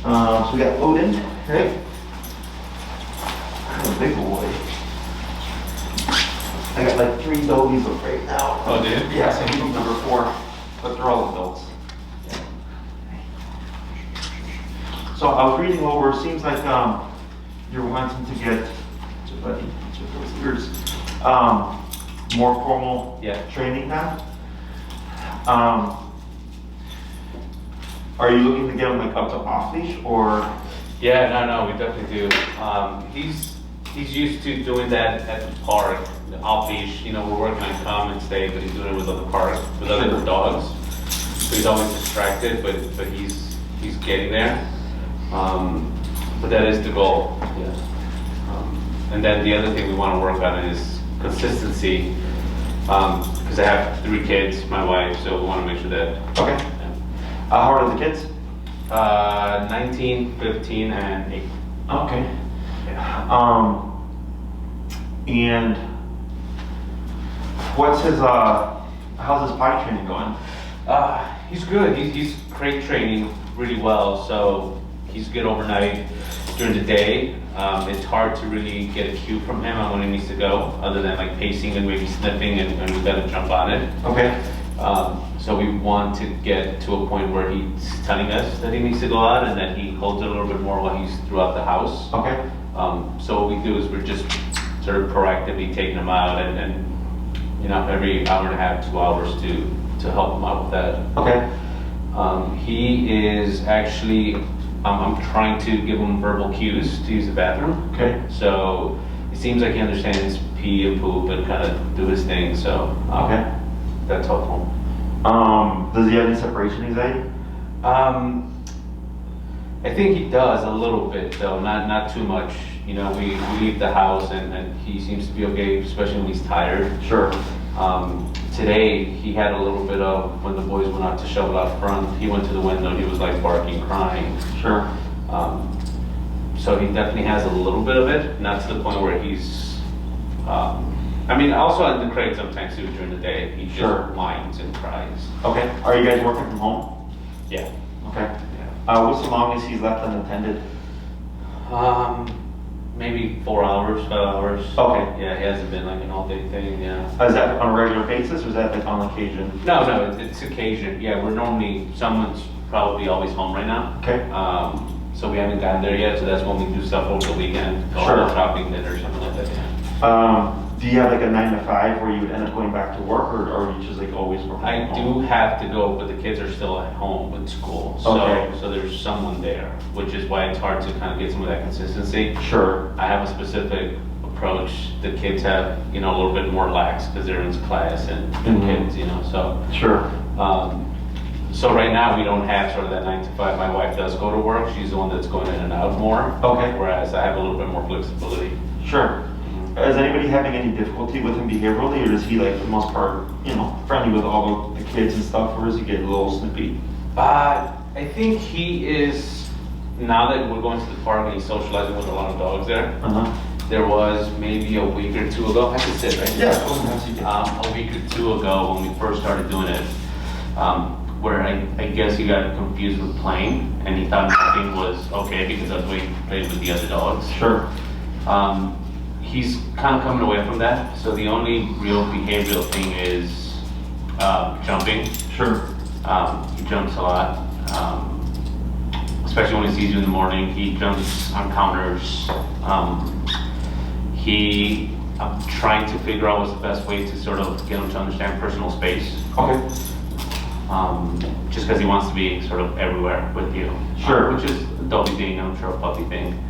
So we got Odin, right? A big boy. I got like 3 dogies right now. Oh, did you? Yeah, so he's number 4, but they're all adults. So I was reading over, it seems like you're wanting to get, more formal training now. Are you looking to get him like up to off leash or? Yeah, no, we definitely do. He's used to doing that at the park, off leash. You know, we're working on come and stay, but he's doing it with other park, with other dogs. So he's always distracted, but he's getting there. But that is the goal. Yeah. And then the other thing we want to work on is consistency. Because I have 3 kids, my wife, so we want to make sure that. Okay. Yeah. How old are the kids? 19, 15, and 8. Okay. Yeah. And what's his how's his potty training going? He's good. He's crate training really well. So he's good overnight. During the day, it's hard to really get a cue from him on when he needs to go, other than like pacing and maybe sniffing, and we've got to jump on it. Okay. So we want to get to a point where he's telling us that he needs to go out, and then he holds it a little bit more while he's throughout the house. Okay. So what we do is we're just sort of proactively taking him out, and you know, every hour and a half, 2 hours to help him out with that. Okay. He is actually, I'm trying to give him verbal cues to use the bathroom. Okay. So it seems like he understands pee and poop and kind of do his thing. So okay. That's helpful. Does he have any separation anxiety? I think he does a little bit, though, not too much. You know, we leave the house and he seems to be okay, especially when he's tired. Sure. Today he had a little bit of, when the boys went out to shovel out front, he went to the window, he was like barking, crying. Sure. So he definitely has a little bit of it, not to the point where he's, I mean, also in the crate sometimes too during the day, he just whines and cries. Okay. Are you guys working from home? Yeah. Okay. Yeah. What's the longest he's left unattended? Maybe 4 hours, 5 hours. Okay. Yeah, it hasn't been like an all-day thing. Yeah. Is that on a regular basis, or is that like on occasion? No, it's occasion. Yeah, we're normally, someone's probably always home right now. Okay. So we haven't gotten there yet. So that's when we do stuff over the weekend, go shopping, dinner, something like that. Yeah. Do you have like a 9 to 5 where you would end up going back to work, or you just like always work from I home? do have to go, but the kids are still at home with school. So, so there's someone there, which is why it's hard to kind of get some of that consistency. Sure. I have a specific approach. The kids have, you know, a little bit more lax because they're in class and kids, you know, so. Sure. So right now we don't have sort of that 9 to 5. My wife does go to work. She's the one that's going in and out more. Okay. Whereas I have a little bit more flexibility. Sure. Is anybody having any difficulty with him behaviorally, or is he like for the most part, you know, friendly with all the kids and stuff, or is he getting a little snippy? I think he is, now that we're going to the park and he's socializing with a lot of dogs there. There was maybe a week or 2 ago, I can sit right Yeah. a week or 2 ago when we first started doing it, where I guess he got confused with playing and he thought nothing was okay because I was waiting to play with the other dogs. Sure. He's kind of coming away from that. So the only real behavioral thing is jumping. Sure. He jumps a lot, especially when he sees you in the morning. He jumps on counters. I'm trying to figure out what's the best way to sort of get him to understand personal space. Okay. Just because he wants to be sort of everywhere with you. Sure. Which is a doggy thing, I'm sure a puppy thing.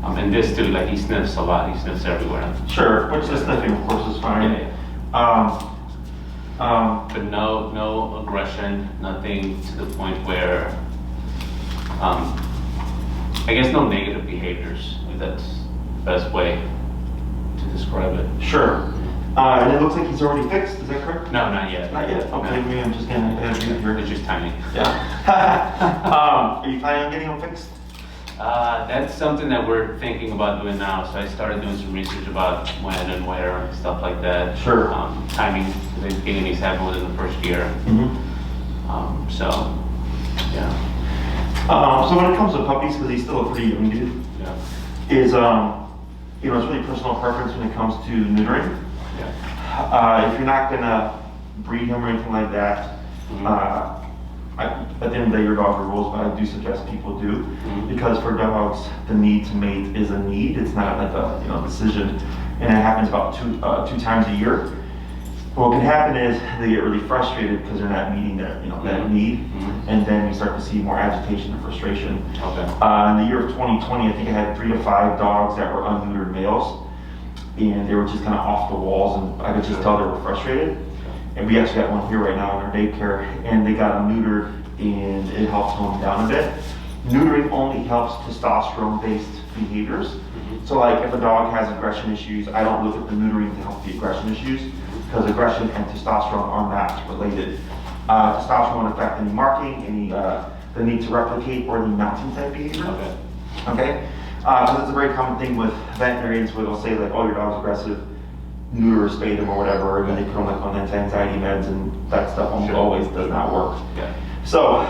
And this too, like he sniffs a lot, he sniffs everywhere. Sure, which the sniffing of course is fine. Yeah. But no aggression, nothing to the point where, I guess no negative behaviors, if that's the best way to describe it. Sure. And it looks like he's already fixed, is that correct? No, not yet. Not yet, okay, maybe I'm just getting ahead of you here. It's just tiny. Yeah. Are you planning on getting him fixed? That's something that we're thinking about doing now. So I started doing some research about when and where and stuff like that. Sure. Timing, the beginning he's having within the first year. So, yeah. So when it comes to puppies, because he's still a pretty young dude, Yeah. is it's really personal preference when it comes to neutering. Yeah. If you're not gonna breed him or anything like that, at the end of the day, your dog are rules, but I do suggest people do, because for dogs, the need to mate is a need. It's not like a decision, and it happens about two times a year. What can happen is they get really frustrated because they're not meeting that that need, and then you start to see more agitation and frustration. Okay. In the year of 2020, I think I had 3 to 5 dogs that were unneutered males, and they were just kind of off the walls, and I could just tell they were frustrated. And we actually got one here right now in our daycare, and they got them neutered, and it helped tone them down a bit. Neutering only helps testosterone-based behaviors. So like if a dog has aggression issues, I don't look at the neutering to help the aggression issues, because aggression and testosterone are not related. Testosterone won't affect any marking, any the need to replicate, or the mounting type behavior. Okay? Because it's a very common thing with veterinarians where they'll say like, oh, your dog's aggressive, neuter or spay them or whatever, and then they put them like on anti-anxiety meds, and that stuff almost always does not work. Yeah. So,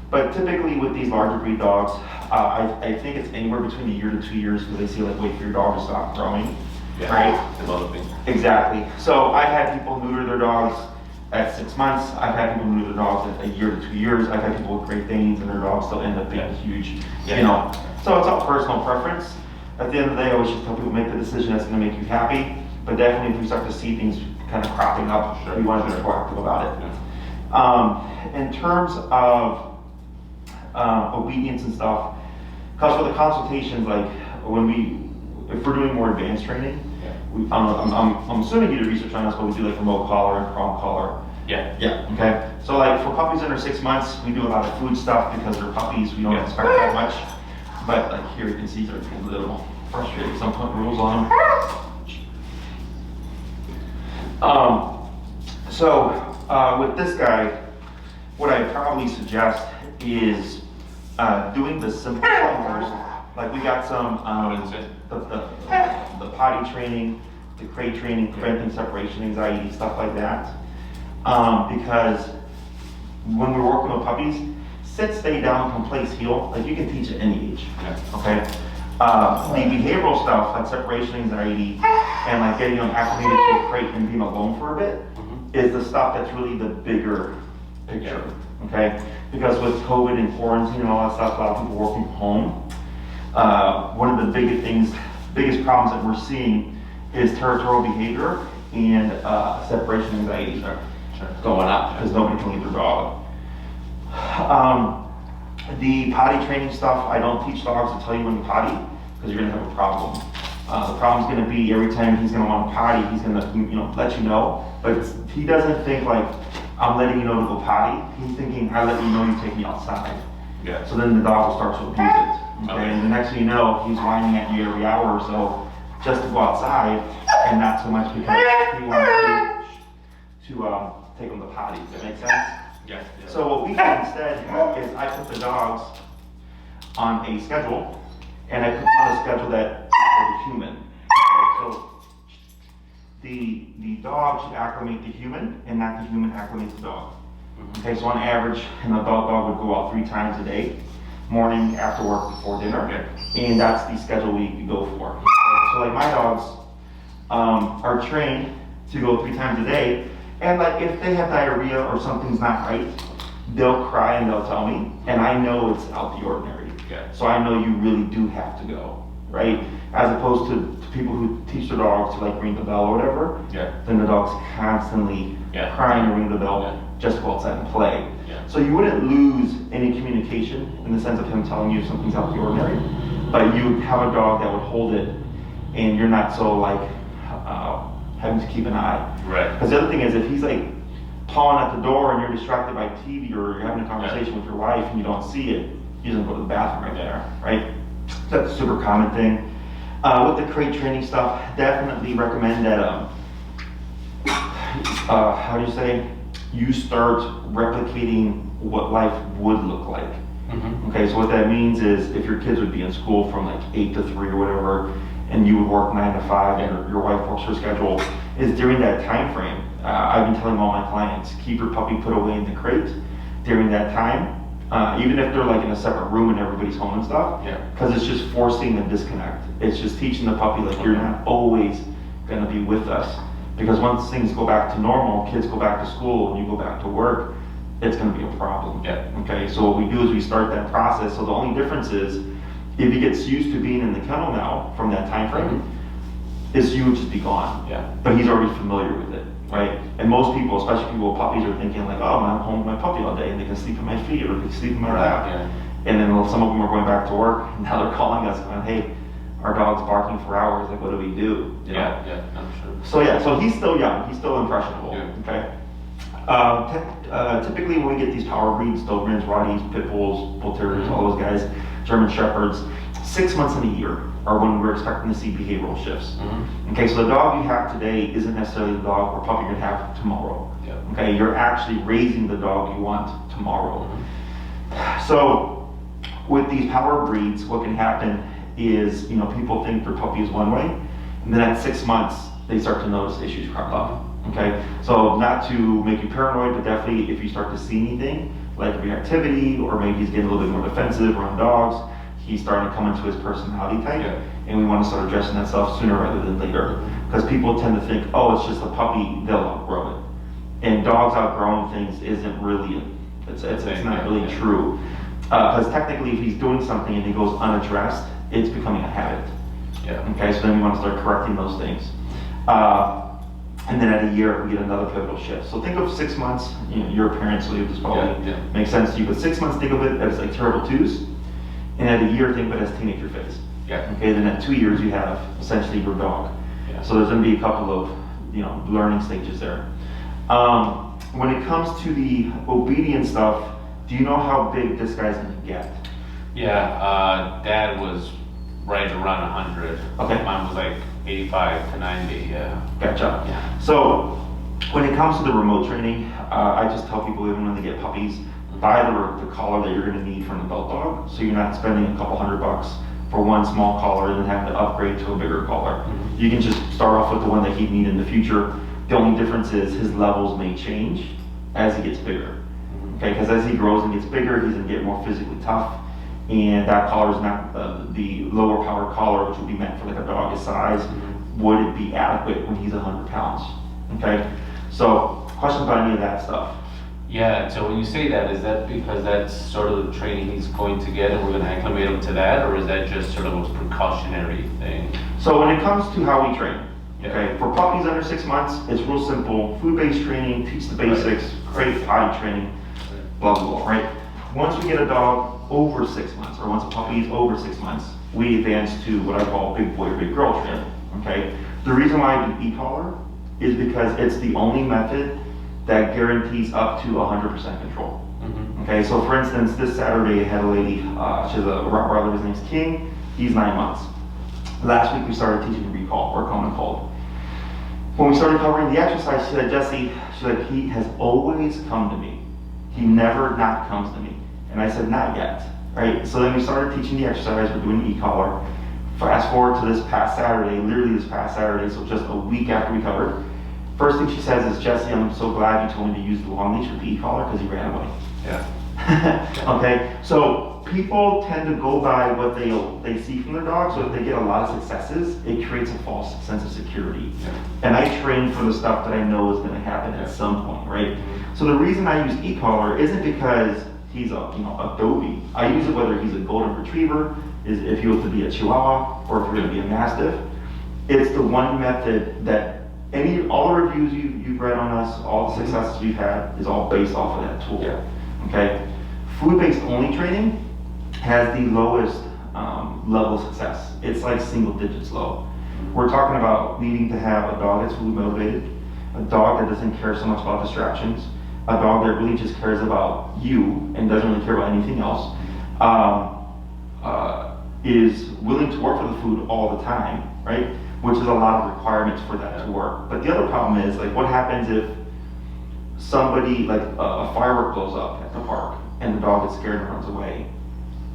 but typically with these larger breed dogs, I think it's anywhere between 1 year to 2 years, because they say like, wait for your dog to stop growing. Yeah. Right? Developing. Exactly. So I've had people neuter their dogs at 6 months. I've had people neuter their dogs at 1 year to 2 years. I've had people with Great Danes and their dogs still end up being huge. So it's all personal preference. At the end of the day, I always just tell people make the decision that's going to make you happy. But definitely, if we start to see things kind of cropping up, we want to be proactive about it. In terms of obedience and stuff, because for the consultations, like if we're doing more advanced training, I'm assuming you did research on us, but we do like remote collar and prong collar. Yeah. Okay. So like for puppies under 6 months, we do a lot of food stuff because they're puppies. We don't expect that much. But like here, you can see they're getting a little frustrated. Some put rules on them. With this guy, what I probably suggest is doing the simple stuff first. Like we got some the potty training, the crate training, preventing separation anxiety, stuff like that. Because when we're working with puppies, sit, stay down, come place, heel, like you can teach at any age. Okay. The behavioral stuff, like separation anxiety and like getting them acclimated to a crate and being alone for a bit, is the stuff that's really the bigger picture. Okay. Because with COVID and quarantine and all that stuff, a lot of people working from home. One of the biggest problems that we're seeing is territorial behavior and separation anxiety going up because nobody can leave their dog. The potty training stuff, I don't teach dogs to tell you when to potty because you're going to have a problem. The problem's going to be every time he's going to want to potty, he's going to let you know. But he doesn't think like, I'm letting you know to go potty. He's thinking, I let you know you take me outside. So then the dog will start to abuse it. Okay? And the next thing you know, he's whining at you every hour or so just to go outside, and not so much because he wants to take him to potty. Does that make sense? So what we do instead is I put the dogs on a schedule, and I put them on a schedule that is for the human. Okay, so the dog should acclimate the human, and not the human acclimates the dog. Okay, so on average, an adult dog would go out 3 times a day, morning, after work, before dinner, and that's the schedule we go for. So like my dogs are trained to go 3 times a day, and like if they have diarrhea or something's not right, they'll cry and they'll tell me, and I know it's out the ordinary. So I know you really do have to go, right? As opposed to people who teach their dogs to like ring the bell or whatever, then the dog's constantly crying to ring the bell, just go outside and play. So you wouldn't lose any communication in the sense of him telling you something's out the ordinary, but you would have a dog that would hold it, and you're not so like having to keep an eye. Because the other thing is, if he's like pawing at the door and you're distracted by TV or you're having a conversation with your wife and you don't see it, you just go to the bathroom right there, right? That's a super common thing. With the crate training stuff, definitely recommend that, how do you say, you start replicating what life would look like. Okay, so what that means is if your kids would be in school from like 8 to 3 or whatever, and you would work 9 to 5, and your wife works her schedule, is during that time frame. I've been telling all my clients, keep your puppy put away in the crate during that time, even if they're like in a separate room and everybody's home and stuff. Yeah. Because it's just forcing the disconnect. It's just teaching the puppy like you're not always gonna be with us. Because once things go back to normal, kids go back to school and you go back to work, it's gonna be a problem. Yeah. Okay, so what we do is we start that process. So the only difference is if he gets used to being in the kennel now from that time frame, this you would just be gone. Yeah. But he's already familiar with it, right? And most people, especially people with puppies, are thinking like, oh, I'm home with my puppy all day and they can sleep at my feet or they can sleep in my lap. Yeah. And then some of them are going back to work and now they're calling us going, hey, our dog's barking for hours, like what do we do? You know? Yeah, I'm sure. So yeah, so he's still young, he's still impressionable, Yeah. okay? Typically when we get these power breeds, Dobermans, Rotties, Pit Bulls, Bull Terriers, all those guys, German Shepherds, 6 months in a year are when we're expecting to see behavioral shifts. Okay, so the dog you have today isn't necessarily the dog or puppy you're gonna have tomorrow. Yeah. Okay, you're actually raising the dog you want tomorrow. So with these power breeds, what can happen is, you know, people think their puppy is one way, and then at 6 months, they start to notice issues crop up. Okay, so not to make you paranoid, but definitely if you start to see anything, like reactivity, or maybe he's getting a little bit more defensive around dogs, he's starting to come into his personality type, and we want to start addressing that stuff sooner rather than later. Because people tend to think, oh, it's just a puppy, they'll outgrow it. And dogs outgrowing things isn't really, it's not really true. Because technically if he's doing something and he goes unaddressed, it's becoming a habit. Yeah. Okay, so then we want to start correcting those things. And then at a year, we get another pivotal shift. So think of 6 months, you know, you're a parent, so this probably makes sense to you, but 6 months, think of it as like terrible twos. And at a year, think of it as teenager phase. Yeah. Okay, then at 2 years, you have essentially your dog. Yeah. So there's gonna be a couple of, you know, learning stages there. When it comes to the obedience stuff, do you know how big this guy's gonna get? Yeah, Dad was right around 100. Okay. Mine was like 85 to 90, yeah. Gotcha. Yeah. So when it comes to the remote training, I just tell people even when they get puppies, buy the collar that you're going to need for an adult dog, so you're not spending a couple $100 for one small collar and then having to upgrade to a bigger collar. You can just start off with the one that he'd need in the future. The only difference is his levels may change as he gets bigger. Okay, because as he grows and gets bigger, he's going to get more physically tough. And that collar is not the lower power collar, which would be meant for like a dog his size. Would it be adequate when he's 100 pounds? Okay, so questions about any of that stuff? Yeah, so when you say that, is that because that's sort of the training he's going to get and we're going to acclimate him to that, or is that just sort of a precautionary thing? So when it comes to how we train, okay, for puppies under 6 months, it's real simple. Food-based training, teach the basics, create potty training, blah, blah, blah, right? Once we get a dog over 6 months, or once a puppy is over 6 months, we advance to what I call big boy or big girl training, okay? The reason why I do e-collar is because it's the only method that guarantees up to 100% control. Okay, so for instance, this Saturday I had a lady, she has a Rottweiler, his name's King, he's 9 months. Last week we started teaching him recall, or common cold. When we started covering the exercise, she said, Jesse, she said, he has always come to me. He never not comes to me. And I said, not yet, right? So then we started teaching the exercise, we're doing the e-collar. Fast forward to this past Saturday, literally this past Saturday, so just a week after we covered. First thing she says is, Jesse, I'm so glad you told me to use the long leash with the e-collar because he ran away. Yeah. Okay, so people tend to go by what they see from their dog, so if they get a lot of successes, it creates a false sense of security. And I train for the stuff that I know is gonna happen at some point, right? So the reason I use e-collar isn't because he's a Dobie. I use it whether he's a golden retriever, if he was to be a Chihuahua, or if you're gonna be a Mastiff. It's the one method that all the reviews you've read on us, all the successes we've had, is all based off of that tool. Okay? Food-based only training has the lowest level of success. It's like single digits low. We're talking about needing to have a dog that's food motivated, a dog that doesn't care so much about distractions, a dog that really just cares about you and doesn't really care about anything else, is willing to work for the food all the time, right? Which is a lot of requirements for that to work. But the other problem is, like, what happens if somebody, like a firework blows up at the park and the dog gets scared and runs away?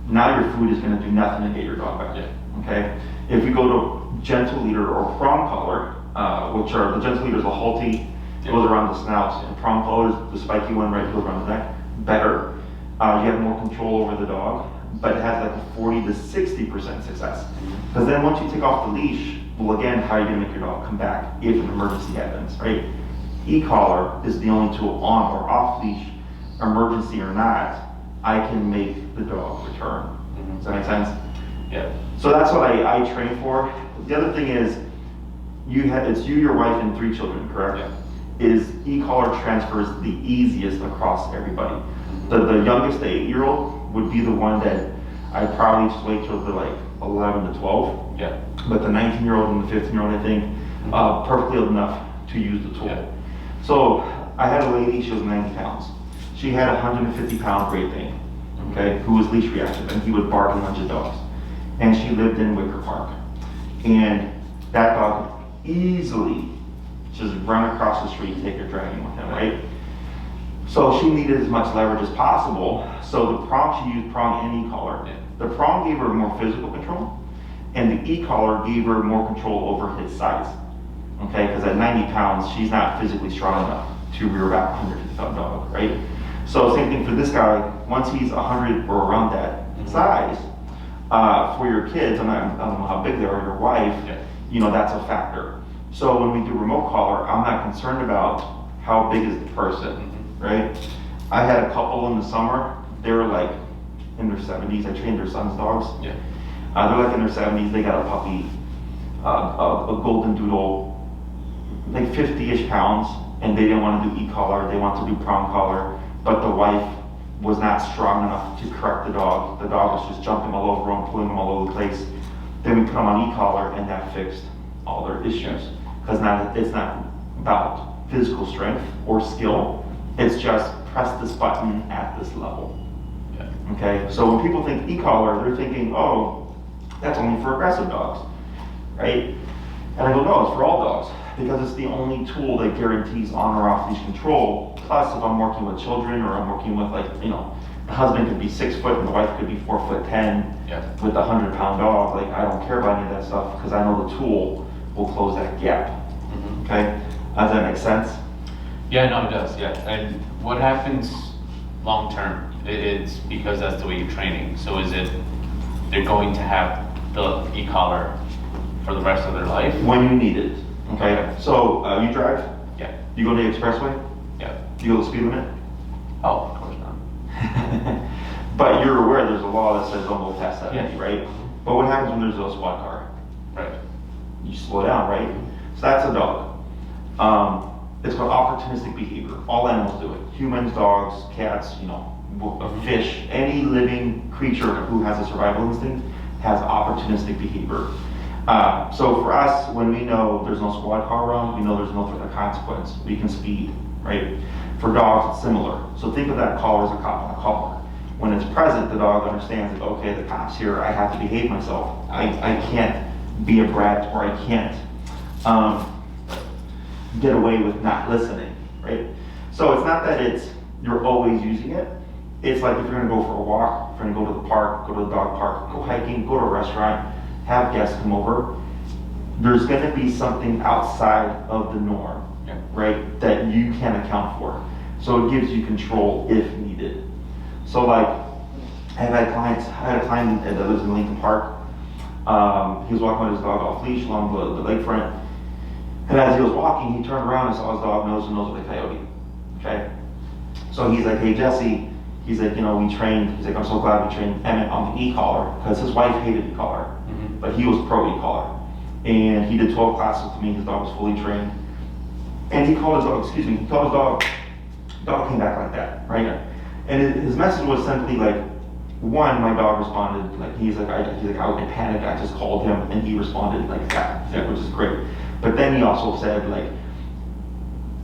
Now your food is going to do nothing to get your dog back. Okay? If we go to gentle leader or prong collar, which are, the gentle leader is a halty, goes around the snout, and prong collar is the spiky one, right, goes around the neck, better. you have more control over the dog, but it has like a 40 to 60% success. Because then once you take off the leash, well again, how are you gonna make your dog come back if an emergency happens, right? E-collar is the only tool on or off leash, emergency or not, I can make the dog return. Does that make sense? Yeah. So that's what I train for. The other thing is, it's you, your wife, and 3 children, correct? Yeah. Is e-collar transfers the easiest across everybody. The youngest, the 8-year-old, would be the one that I'd probably just wait till they're like 11 to 12. Yeah. But the 19-year-old and the 15-year-old, I think, perfectly old enough to use the tool. Yeah. So I had a lady, she was 90 pounds. She had a 150-pound Great Dane, okay, who was leash reactive, and he would bark and lunge at dogs. And she lived in Wicker Park. And that dog could easily just run across the street, take her dragging with him, right? So she needed as much leverage as possible. So the prong, she used prong and e-collar. Yeah. The prong gave her more physical control, and the e-collar gave her more control over his size. Okay, because at 90 pounds, she's not physically strong enough to rear back a 150-pound dog, right? So same thing for this guy. Once he's 100 or around that size, for your kids, I don't know how big they are, your wife, you know, that's a factor. So when we do remote collar, I'm not concerned about how big is the person, right? I had a couple in the summer. They were like in their 70s. I trained their son's dogs. Yeah. They're like in their 70s. They got a puppy, a golden doodle, like 50-ish pounds, and they didn't want to do e-collar. They wanted to do prong collar, but the wife was not strong enough to correct the dog. The dog was just jumping all over him, pulling him all over the place. Then we put him on e-collar, and that fixed all their issues. Because now it's not about physical strength or skill. It's just press this button at this level. Yeah. Okay, so when people think e-collar, they're thinking, oh, that's only for aggressive dogs, right? And I go, no, it's for all dogs, because it's the only tool that guarantees on or off leash control. Plus, if I'm working with children, or I'm working with, like, you know, the husband could be 6 foot and the wife could be 4'10" with a 100-pound dog, like, I don't care about any of that stuff, because I know the tool will close that gap. Okay, does that make sense? Yeah, no, it does, yeah. And what happens long term? It's because that's the way you're training. So is it they're going to have the e-collar for the rest of their life? When you need it, okay? So, you drive? Yeah. You go to the expressway? Yeah. You go to the speed limit? Oh, of course not. But you're aware there's a law that says don't go past 70, Yeah. right? But what happens when there's a squad car? Right. You slow down, right? So that's a dog. It's called opportunistic behavior. All animals do it. Humans, dogs, cats, you know, fish, any living creature who has a survival instinct has opportunistic behavior. So for us, when we know there's no squad car around, we know there's no threat of consequence. We can speed, right? For dogs, it's similar. So think of that collar as a cop on a collar. When it's present, the dog understands that, okay, the cop's here, I have to behave myself. I can't be a brat, or I can't get away with not listening, right? So it's not that you're always using it. It's like if you're gonna go for a walk, if you're gonna go to the park, go to the dog park, go hiking, go to a restaurant, have guests come over, there's gonna be something outside of the norm, right, that you can't account for. So it gives you control if needed. So like, I had a client that lives in Lincoln Park. He was walking with his dog off leash along the lakefront. And as he was walking, he turned around and saw his dog nose to nose with a coyote, okay? So he's like, hey, Jesse, he's like, you know, we trained, he's like, I'm so glad we trained Emmett on the e-collar, because his wife hated e-collar, but he was pro e-collar. And he did 12 classes with me, his dog was fully trained. And he called his dog, dog came back like that, right? And his message was simply like, one, my dog responded, like, he's like, I was in panic, I just called him, and he responded like that, which is great. But then he also said, like,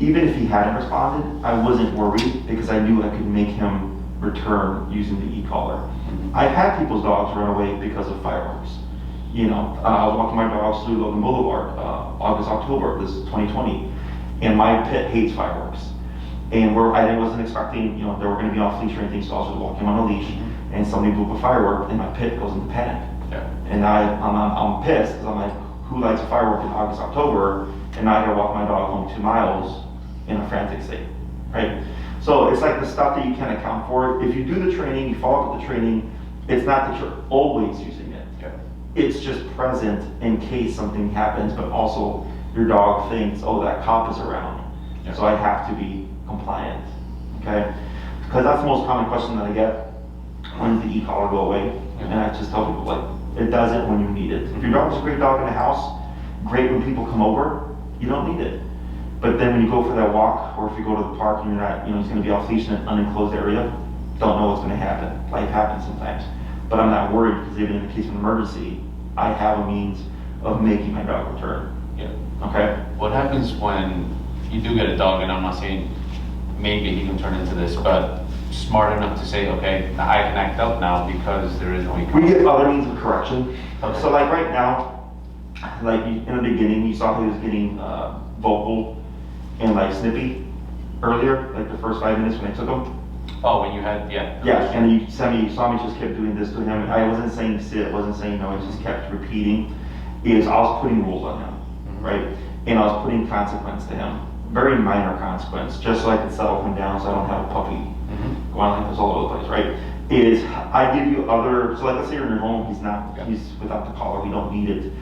even if he hadn't responded, I wasn't worried because I knew I could make him return using the e-collar. I've had people's dogs run away because of fireworks. You know, I was walking my dogs through Logan Boulevard, October, this is 2020, and my pit hates fireworks. And I wasn't expecting, you know, they were going to be off leash or anything, so I was just walking on a leash, and somebody blew up a firework, and my pit goes into panic. And I'm pissed because I'm like, who lights a firework in August, October, and now I gotta walk my dog home 2 miles in a frantic state, right? So So it's like the stuff that you can't account for. If you do the training, you follow up with the training, it's not that you're always using it. Yeah. It's just present in case something happens, but also your dog thinks, oh, that cop is around, Yeah. so I have to be compliant, okay? Because that's the most common question that I get, when does the e-collar go away? Yeah. And I just tell people, like, it doesn't when you need it. If your dog's a great dog in the house, great when people come over, you don't need it. But then when you go for that walk, or if you go to the park and you're not, he's gonna be off leash in an unenclosed area, don't know what's gonna happen. Life happens sometimes. But I'm not worried, because even in the case of an emergency, I have a means of making my dog return, Yeah. okay? What happens when you do get a dog, and I'm not saying maybe he can turn into this, but smart enough to say, okay, now I can act up now because there is no We get other means of correction. Okay. So like right now, like in the beginning, you saw he was getting vocal and like snippy earlier, like the first 5 minutes when I took him. Oh, when you had, yeah. Yeah, and you saw me just kept doing this to him. I wasn't saying sit, wasn't saying no, I just kept repeating. I was putting rules on him, right? And I was putting consequence to him. Very minor consequence, just so I could settle him down so I don't have a puppy going like this all over the place, right? I give you other, so like let's say you're in your home, he's without the collar, we don't need it,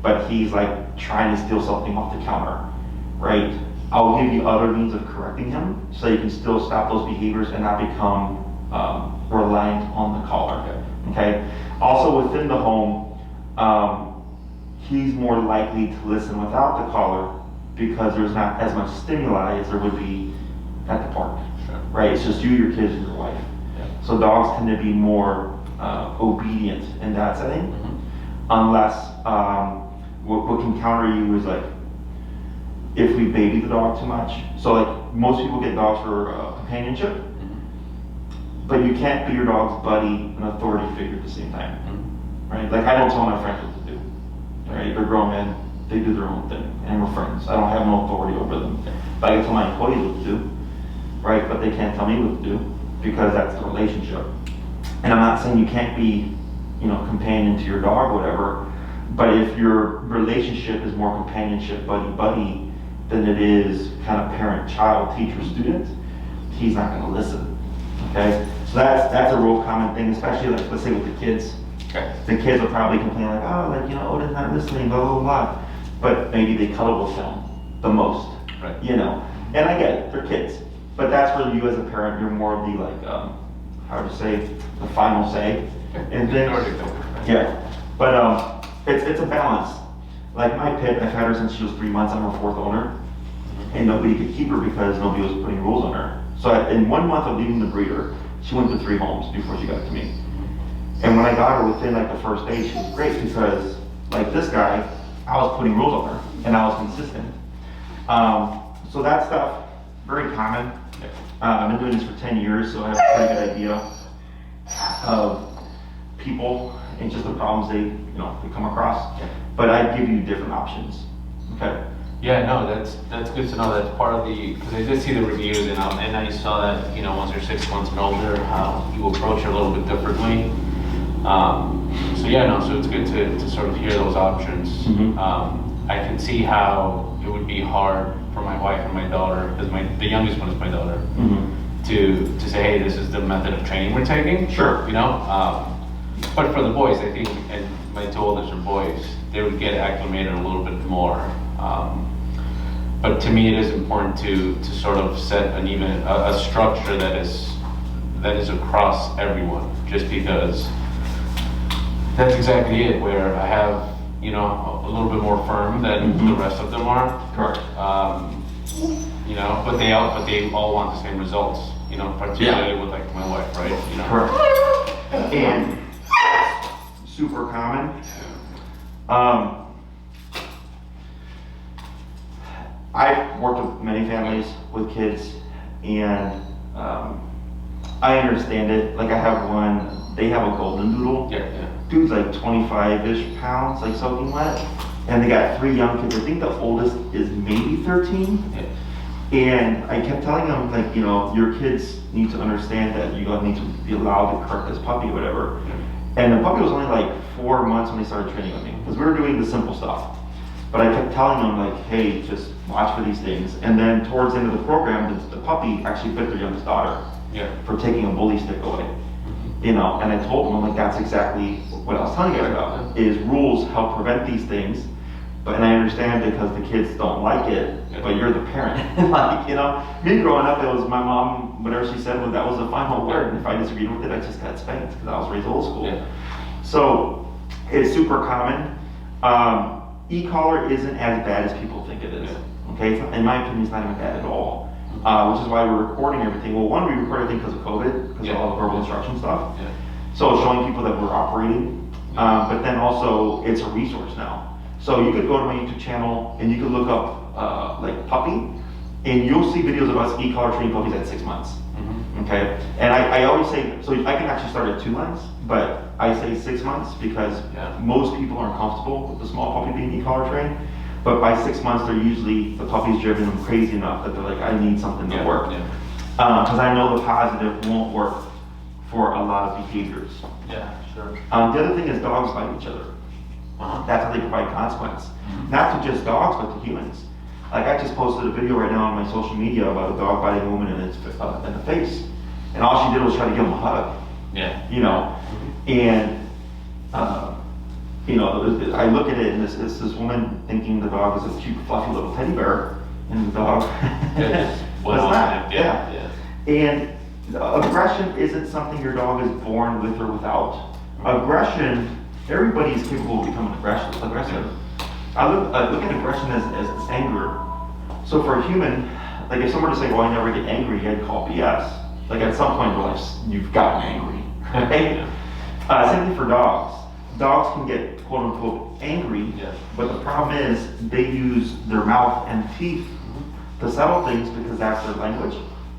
but he's like trying to steal something off the counter, right? I'll give you other means of correcting him so you can still stop those behaviors and not become reliant on the collar, okay? Also within the home, he's more likely to listen without the collar because there's not as much stimuli as there would be at the park, right? It's just you, your kids, and your wife. Yeah. So dogs tend to be more obedient in that setting, unless what can counter you is like if we baby the dog too much. So like most people get dogs for companionship, but you can't be your dog's buddy and authority figure at the same time, right? Like I don't tell my friends what to do, right? They're grown men, they do their own thing, and we're friends. I don't have no authority over them. But I can tell my employees what to do, right? But they can't tell me what to do because that's the relationship. And I'm not saying you can't be, companion to your dog or whatever, but if your relationship is more companionship, buddy-buddy, than it is kind of parent-child, teacher-student, he's not gonna listen, okay? So that's a real common thing, especially like, let's say with the kids. Okay. The kids will probably complain like, Odin's not listening, blah, blah, blah. But maybe they cuddle with him the most, Right. And I get it, they're kids. But that's where you as a parent, you're more the like, how to say, the final say. And then, yeah, but it's a balance. Like my pit, I've had her since she was 3 months. I'm her 4th owner, and nobody could keep her because nobody was putting rules on her. So in 1 month of leaving the breeder, she went to 3 homes before she got to me. And when I got her within like the first day, she was great because like this guy, I was putting rules on her and I was consistent. So that stuff, very common. I've been doing this for 10 years, so I have a pretty good idea of people and just the problems they come across. But I give you different options, okay? Yeah, no, that's good to know. That's part of because I did see the reviews and I saw that, once you're 6 months and older, how you approach it a little bit differently. So it's good to sort of hear those options. I can see how it would be hard for my wife and my daughter, because the youngest one is my daughter, to say, hey, this is the method of training we're taking. Sure. But for the boys, I think, and my 2 oldest are boys, they would get acclimated a little bit more. But to me, it is important to sort of set a structure that is across everyone, just because that's exactly it, where I have, a little bit more firm than the rest of them are. Correct. But they all want the same results, particularly with like my wife, right? Correct. And super common. I've worked with many families with kids, and I understand it. Like I have one, they have a golden doodle. Yeah. Dude's like 25-ish pounds, like soaking wet. And they got 3 young kids. I think the oldest is maybe 13. Yeah. And I kept telling them, like, your kids need to understand that you need to be allowed to correct this puppy or whatever. And the puppy was only like 4 months when they started training with me, because we were doing the simple stuff. But I kept telling them, like, hey, just watch for these things. And then towards the end of the program, the puppy actually bit their youngest daughter for taking a bully stick away. You know, and I told them, I'm like, that's exactly what I was telling you about, is rules help prevent these things. And I understand because the kids don't like it, but you're the parent. Like, you know, me growing up, it was my mom, whatever she said, that was the final word. And if I disagreed with it, I just got spanked because I was raised old school. So it's super common. E-collar isn't as bad as people think it is. Okay, in my opinion, it's not even bad at all. Which is why we're recording everything. Well, one, we record everything because of COVID, because of all the verbal instruction stuff. So showing people that we're operating. But then also, it's a resource now. So you could go to my YouTube channel and you could look up like puppy, and you'll see videos of us e-collar training puppies at 6 months. Okay, and I always say, so I can actually start at 2 months, but I say 6 months because most people aren't comfortable with the small puppy being e-collar trained. But by 6 months, they're usually, the puppy's driven them crazy enough that they're like, I need something to work. Because I know the positive won't work for a lot of behaviors. The other thing is dogs bite each other. That's how they provide consequence. Not to just dogs, but to humans. Like I just posted a video right now on my social media about a dog biting a woman in the face. And all she did was try to give him a hug. You know, and you know, I look at it and this woman thinking the dog is a cute, fluffy little teddy bear, and the dog was not. And aggression isn't something your dog is born with or without. Aggression, everybody is capable of becoming aggressive. I look at aggression as anger. So for a human, like if someone were to say, well, I never get angry, I'd call BS. Like at some point in your life, you've gotten angry. Right? Same thing for dogs. Dogs can get quote unquote angry, but the problem is they use their mouth and teeth to settle things because that's their language.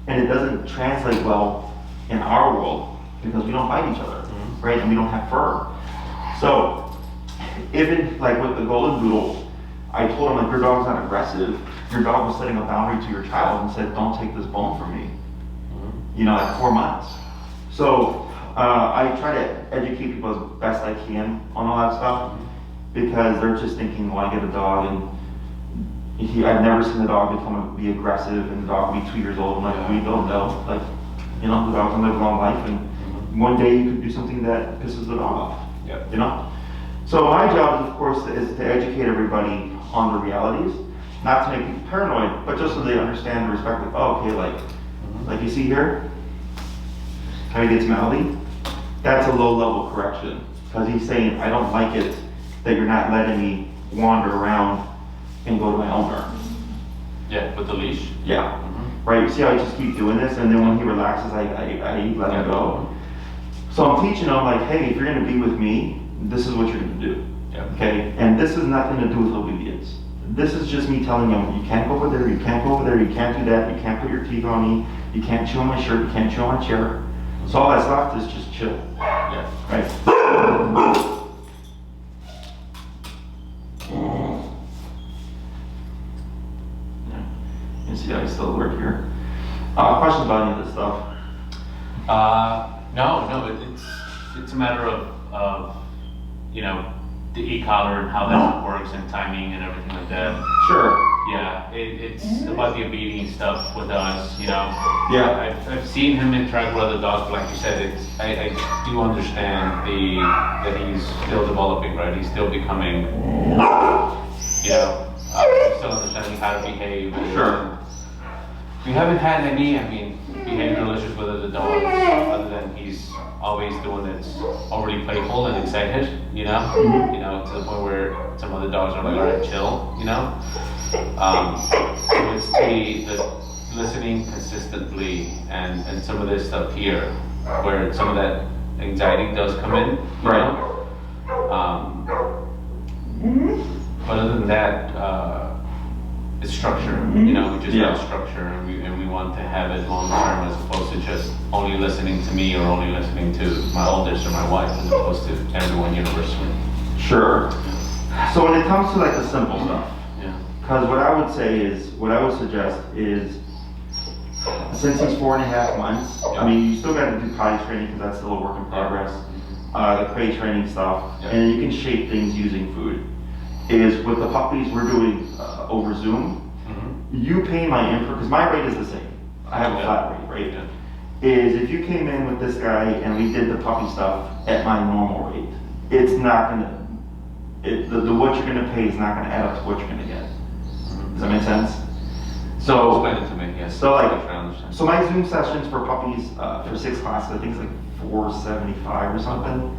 And it doesn't translate well in our world because we don't bite each other, right? And we don't have fur. So even like with the golden doodle, I told him like your dog's not aggressive. Your dog was setting a boundary to your child and said, don't take this bone from me. You know, at 4 months. So I try to educate people as best I can on all that stuff because they're just thinking, well, I get a dog and I've never seen the dog be aggressive and the dog be 2 years old. I'm like, we don't know. Like, you know, the dog's gonna live a long life and one day you could do something that pisses the dog off. You know? So my job, of course, is to educate everybody on the realities, not to make people paranoid, but just so they understand and respect it. Oh, okay, like you see here, how he gets mouthy? That's a low-level correction because he's saying, I don't like it that you're not letting me wander around and go to my owner. With the leash. Right, you see how I just keep doing this, and then when he relaxes, I let him go. So I'm teaching him like, hey, if you're gonna be with me, this is what you're gonna do. Okay, and this has nothing to do with obedience. This is just me telling him, you can't go over there, you can't go over there, you can't do that, you can't put your teeth on me, you can't chew on my shirt, you can't chew on my chair. So all that's left is just chill. Right? You see how I still work here. Questions about any of this stuff? No, it's a matter of you know, the e-collar and how that works and timing and everything like that. Sure. It's about the obedience stuff with us, you know. I've seen him interact with other dogs, but like you said, I do understand that he's still developing, right? He's still becoming, you know, he's still understanding how to behave. Sure. We haven't had any, behavioral issues with other dogs, other than he's always the one that's already playful and excited, you know? You know, to the point where some other dogs are like, all right, chill, you know? So it's the listening consistently and some of this stuff here, where some of that anxiety does come in, you know? But other than that, it's structure, you know, we just have structure and we want to have it long term as opposed to just only listening to me or only listening to my oldest or my wife as opposed to everyone universally. Sure. So when it comes to like the simple stuff, because what I would suggest is, since he's 4.5 months, you still got to do potty training because that's still a work in progress. The crate training stuff, and you can shape things using food. Is with the puppies we're doing over Zoom, you pay my because my rate is the same. I have a flat rate, right? Yeah. Is if you came in with this guy and we did the puppy stuff at my normal rate, it's not gonna, the what you're gonna pay is not gonna add up to what you're gonna get. Does that make sense? So, explain it to me, yes. So like, I understand. so my Zoom sessions for puppies, for 6 classes, I think it's like $475 or something.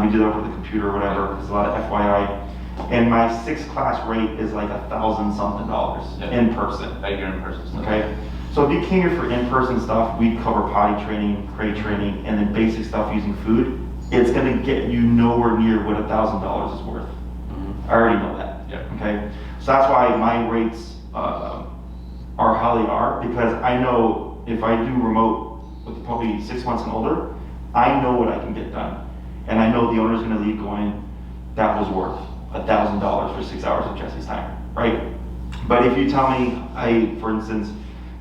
We do that over the computer or whatever, it's a lot of FYI. And my 6 class rate is like $1,000 something in person. Like your in-person stuff. Okay? So if you came here for in-person stuff, we cover potty training, crate training, and then basic stuff using food. It's gonna get you nowhere near what $1,000 is worth. I already know that. Yeah. Okay? So that's why my rates are how they are, because I know if I do remote with the puppy 6 months and older, I know what I can get done. And I know the owner's gonna leave going, that was worth $1,000 for 6 hours of Jesse's time, right? But if you tell me, I, for instance,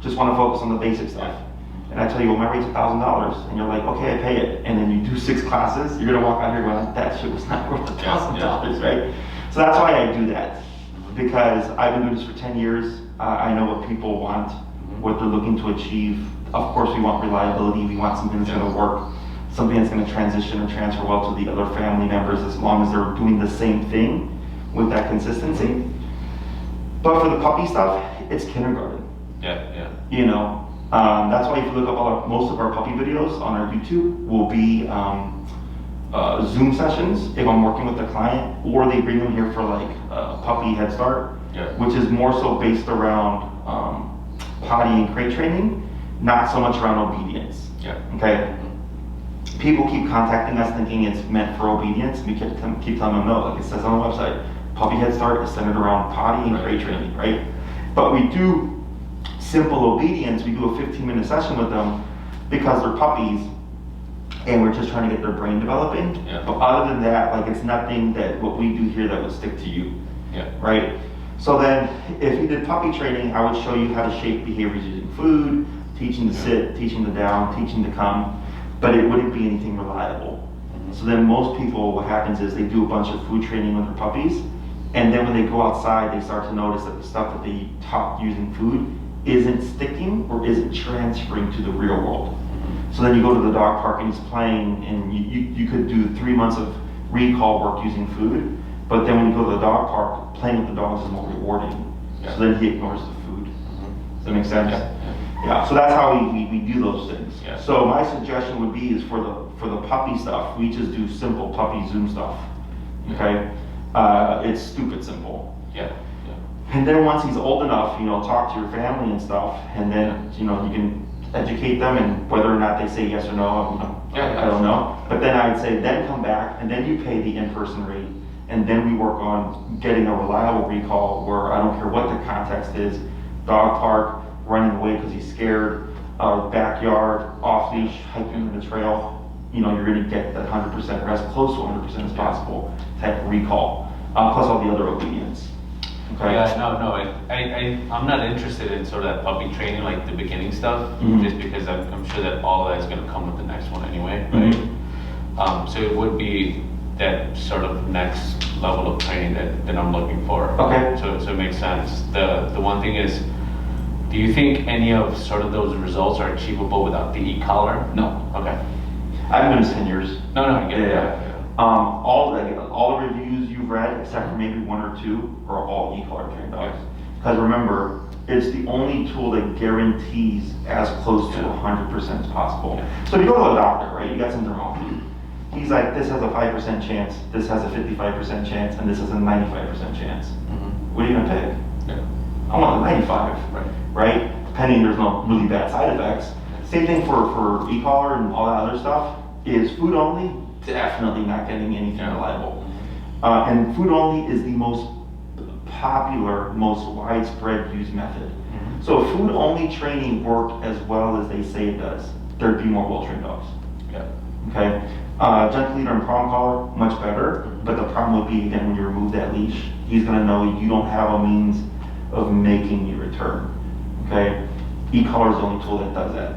just wanna focus on the basic stuff, and I tell you, well, my rate's $1,000, and you're like, okay, I pay it, and then you do 6 classes, you're gonna walk out here going, that shit was not worth $1,000, right? So that's why I do that, because I've been doing this for 10 years. I know what people want, what they're looking to achieve. Of course, we want reliability. We want something that's going to work, something that's going to transition or transfer well to the other family members, as long as they're doing the same thing with that consistency. But for the puppy stuff, it's kindergarten. Yeah. You know, that's why if you look up most of our puppy videos on our YouTube will be Zoom sessions if I'm working with the client, or they bring them here for like puppy head start, which is more so based around potty and crate training, not so much around obedience. Okay. People keep contacting us thinking it's meant for obedience. We keep telling them no, like it says on the website, puppy head start is centered around potty and crate training, right? But we do simple obedience. We do a 15-minute session with them because they're puppies, and we're just trying to get their brain developing. But other than that, like it's nothing that what we do here that would stick to you. Right? So then, if you did puppy training, I would show you how to shape behaviors using food, teaching to sit, teaching to down, teaching to come, but it wouldn't be anything reliable. So then most people, what happens is they do a bunch of food training with their puppies, and then when they go outside, they start to notice that the stuff that they taught using food isn't sticking or isn't transferring to the real world. So then you go to the dog park and he's playing, and you could do 3 months of recall work using food, but then when you go to the dog park, playing with the dogs is more rewarding. So then he ignores the food. Does that make sense? Yeah. So that's how we do those things. So my suggestion would be is for the puppy stuff, we just do simple puppy Zoom stuff. Okay? It's stupid simple. And then once he's old enough, you know, talk to your family and stuff, and then, you know, you can educate them, and whether or not they say yes or no, you know, I don't know. But then I'd say, then come back, and then you pay the in-person rate, and then we work on getting a reliable recall where I don't care what the context is, dog park, running away because he's scared, backyard, off leash, hiking in the trail, you know, you're gonna get that 100% or as close to 100% as possible type of recall, plus all the other obedience. Okay. I'm not interested in sort of that puppy training, like the beginning stuff, just because I'm sure that all of that's going to come with the next one anyway, right? So it would be that sort of next level of training that I'm looking for. Okay. So it makes sense. The one thing is, do you think any of sort of those results are achievable without the e-collar? No. Okay. I've been doing this 10 years. No, I get it. All the reviews you've read, except for maybe 1 or 2, are all e-collar trained dogs. Because remember, it's the only tool that guarantees as close to 100% as possible. So if you go to a doctor, right, you got something wrong. He's like, this has a 5% chance, this has a 55% chance, and this has a 95% chance. What are you gonna pick? I want the 95, right? Depending, there's no really bad side effects. Same thing for e-collar and all that other stuff. Is food only? Definitely not getting anything reliable. And food only is the most popular, most widespread used method. So if food only training worked as well as they say it does, there'd be more well-trained dogs. Okay. Gentle leader and prong collar, much better. But the problem would be, again, when you remove that leash, he's gonna know you don't have a means of making you return. Okay. E-collar is the only tool that does that.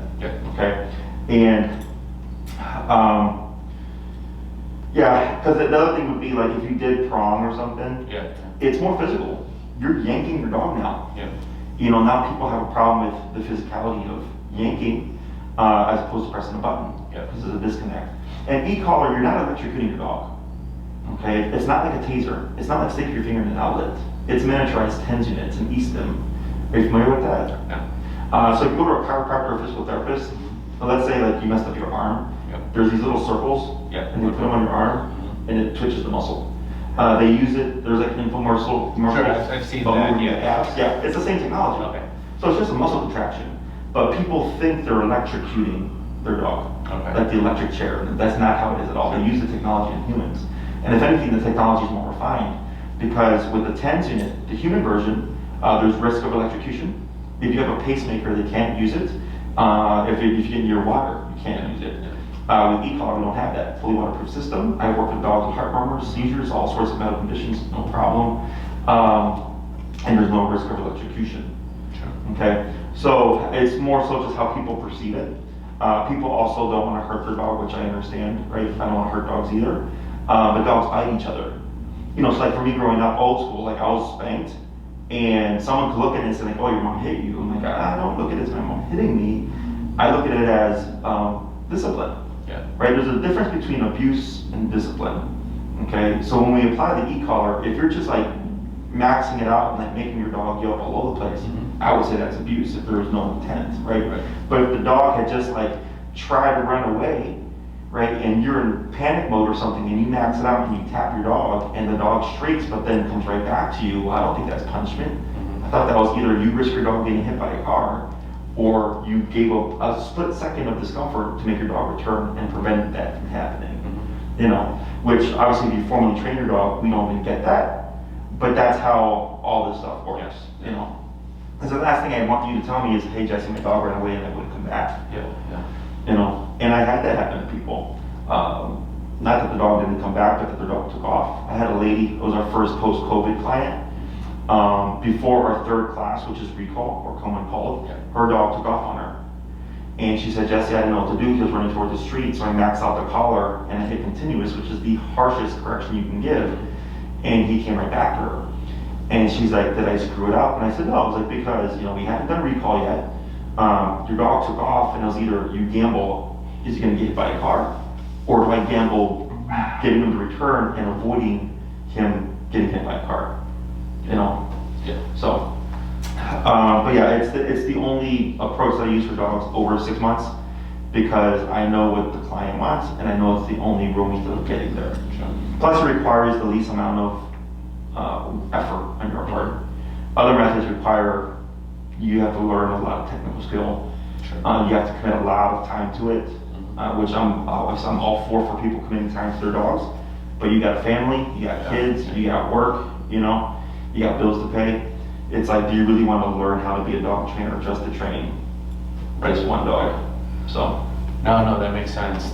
Okay. And yeah, because the other thing would be like if you did prong or something, it's more physical. You're yanking your dog now. Now people have a problem with the physicality of yanking as opposed to pressing a button. Because there's a disconnect. And e-collar, you're not electrocuting your dog. Okay, it's not like a taser. It's not like sticking your finger in an outlet. It's miniaturized TENS units and e-stim. Are you familiar with that? Yeah. So if you go to a chiropractor or physical therapist, so let's say like you messed up your arm, there's these little circles, and they put them on your arm, and it twitches the muscle. They use it, there's like an infomercial. Sure, I've seen that, Yeah, it's the same technology. Okay. So it's just a muscle contraction. But people think they're electrocuting their dog, like the electric chair. That's not how it is at all. They use the technology in humans. And if anything, the technology is more refined because with the TENS unit, the human version, there's risk of electrocution. If you have a pacemaker, they can't use it. If you get near water, you can't use it. With e-collar, we don't have that fully waterproof system. I work with dogs with heart murmurs, seizures, all sorts of medical conditions, no problem. And there's no risk of electrocution. Okay, so it's more so just how people perceive it. People also don't want to hurt their dog, which I understand, right? I don't want to hurt dogs either. But dogs bite each other. So like for me growing up old school, like I was spanked, and someone could look at it and say like, oh, your mom hit you. I'm like, I don't look at it as my mom hitting me. I look at it as discipline. Right? There's a difference between abuse and discipline. Okay, so when we apply the e-collar, if you're just like maxing it out and like making your dog yelp all over the place, I would say that's abuse if there was no intent, right? But if the dog had just like tried to run away, right, and you're in panic mode or something and you max it out and you tap your dog and the dog shrieks but then comes right back to you, well, I don't think that's punishment. I thought that was either you risk your dog getting hit by a car or you gave a split second of discomfort to make your dog return and prevent that from happening. Which obviously if you formally train your dog, we don't even get that, but that's how all this stuff works, And so the last thing I want you to tell me is, hey Jesse, my dog ran away and I wouldn't come back. And I had that happen to people. Not that the dog didn't come back, but that the dog took off. I had a lady, it was our first post-COVID client. Before our third class, which is recall or come when called, her dog took off on her. And she said, Jesse, I didn't know what to do. He was running toward the street, so I maxed out the collar and I hit continuous, which is the harshest correction you can give. And he came right back to her. And she's like, did I screw it up? And I said, no. I was like, because we haven't done recall yet. Your dog took off, and it was either you gamble, is he going to get hit by a car, or do I gamble getting him to return and avoiding him getting hit by a car? So, but yeah, it's the only approach that I use for dogs over 6 months because I know what the client wants, and I know it's the only real means of getting there. Plus, it requires the least amount of effort on your part. Other methods require you have to learn a lot of technical skill. You have to commit a lot of time to it, which I'm all for people committing time to their dogs. But you got a family, you got kids, you got work, you got bills to pay. It's like, do you really want to learn how to be a dog trainer just to train just one dog? So. No, that makes sense.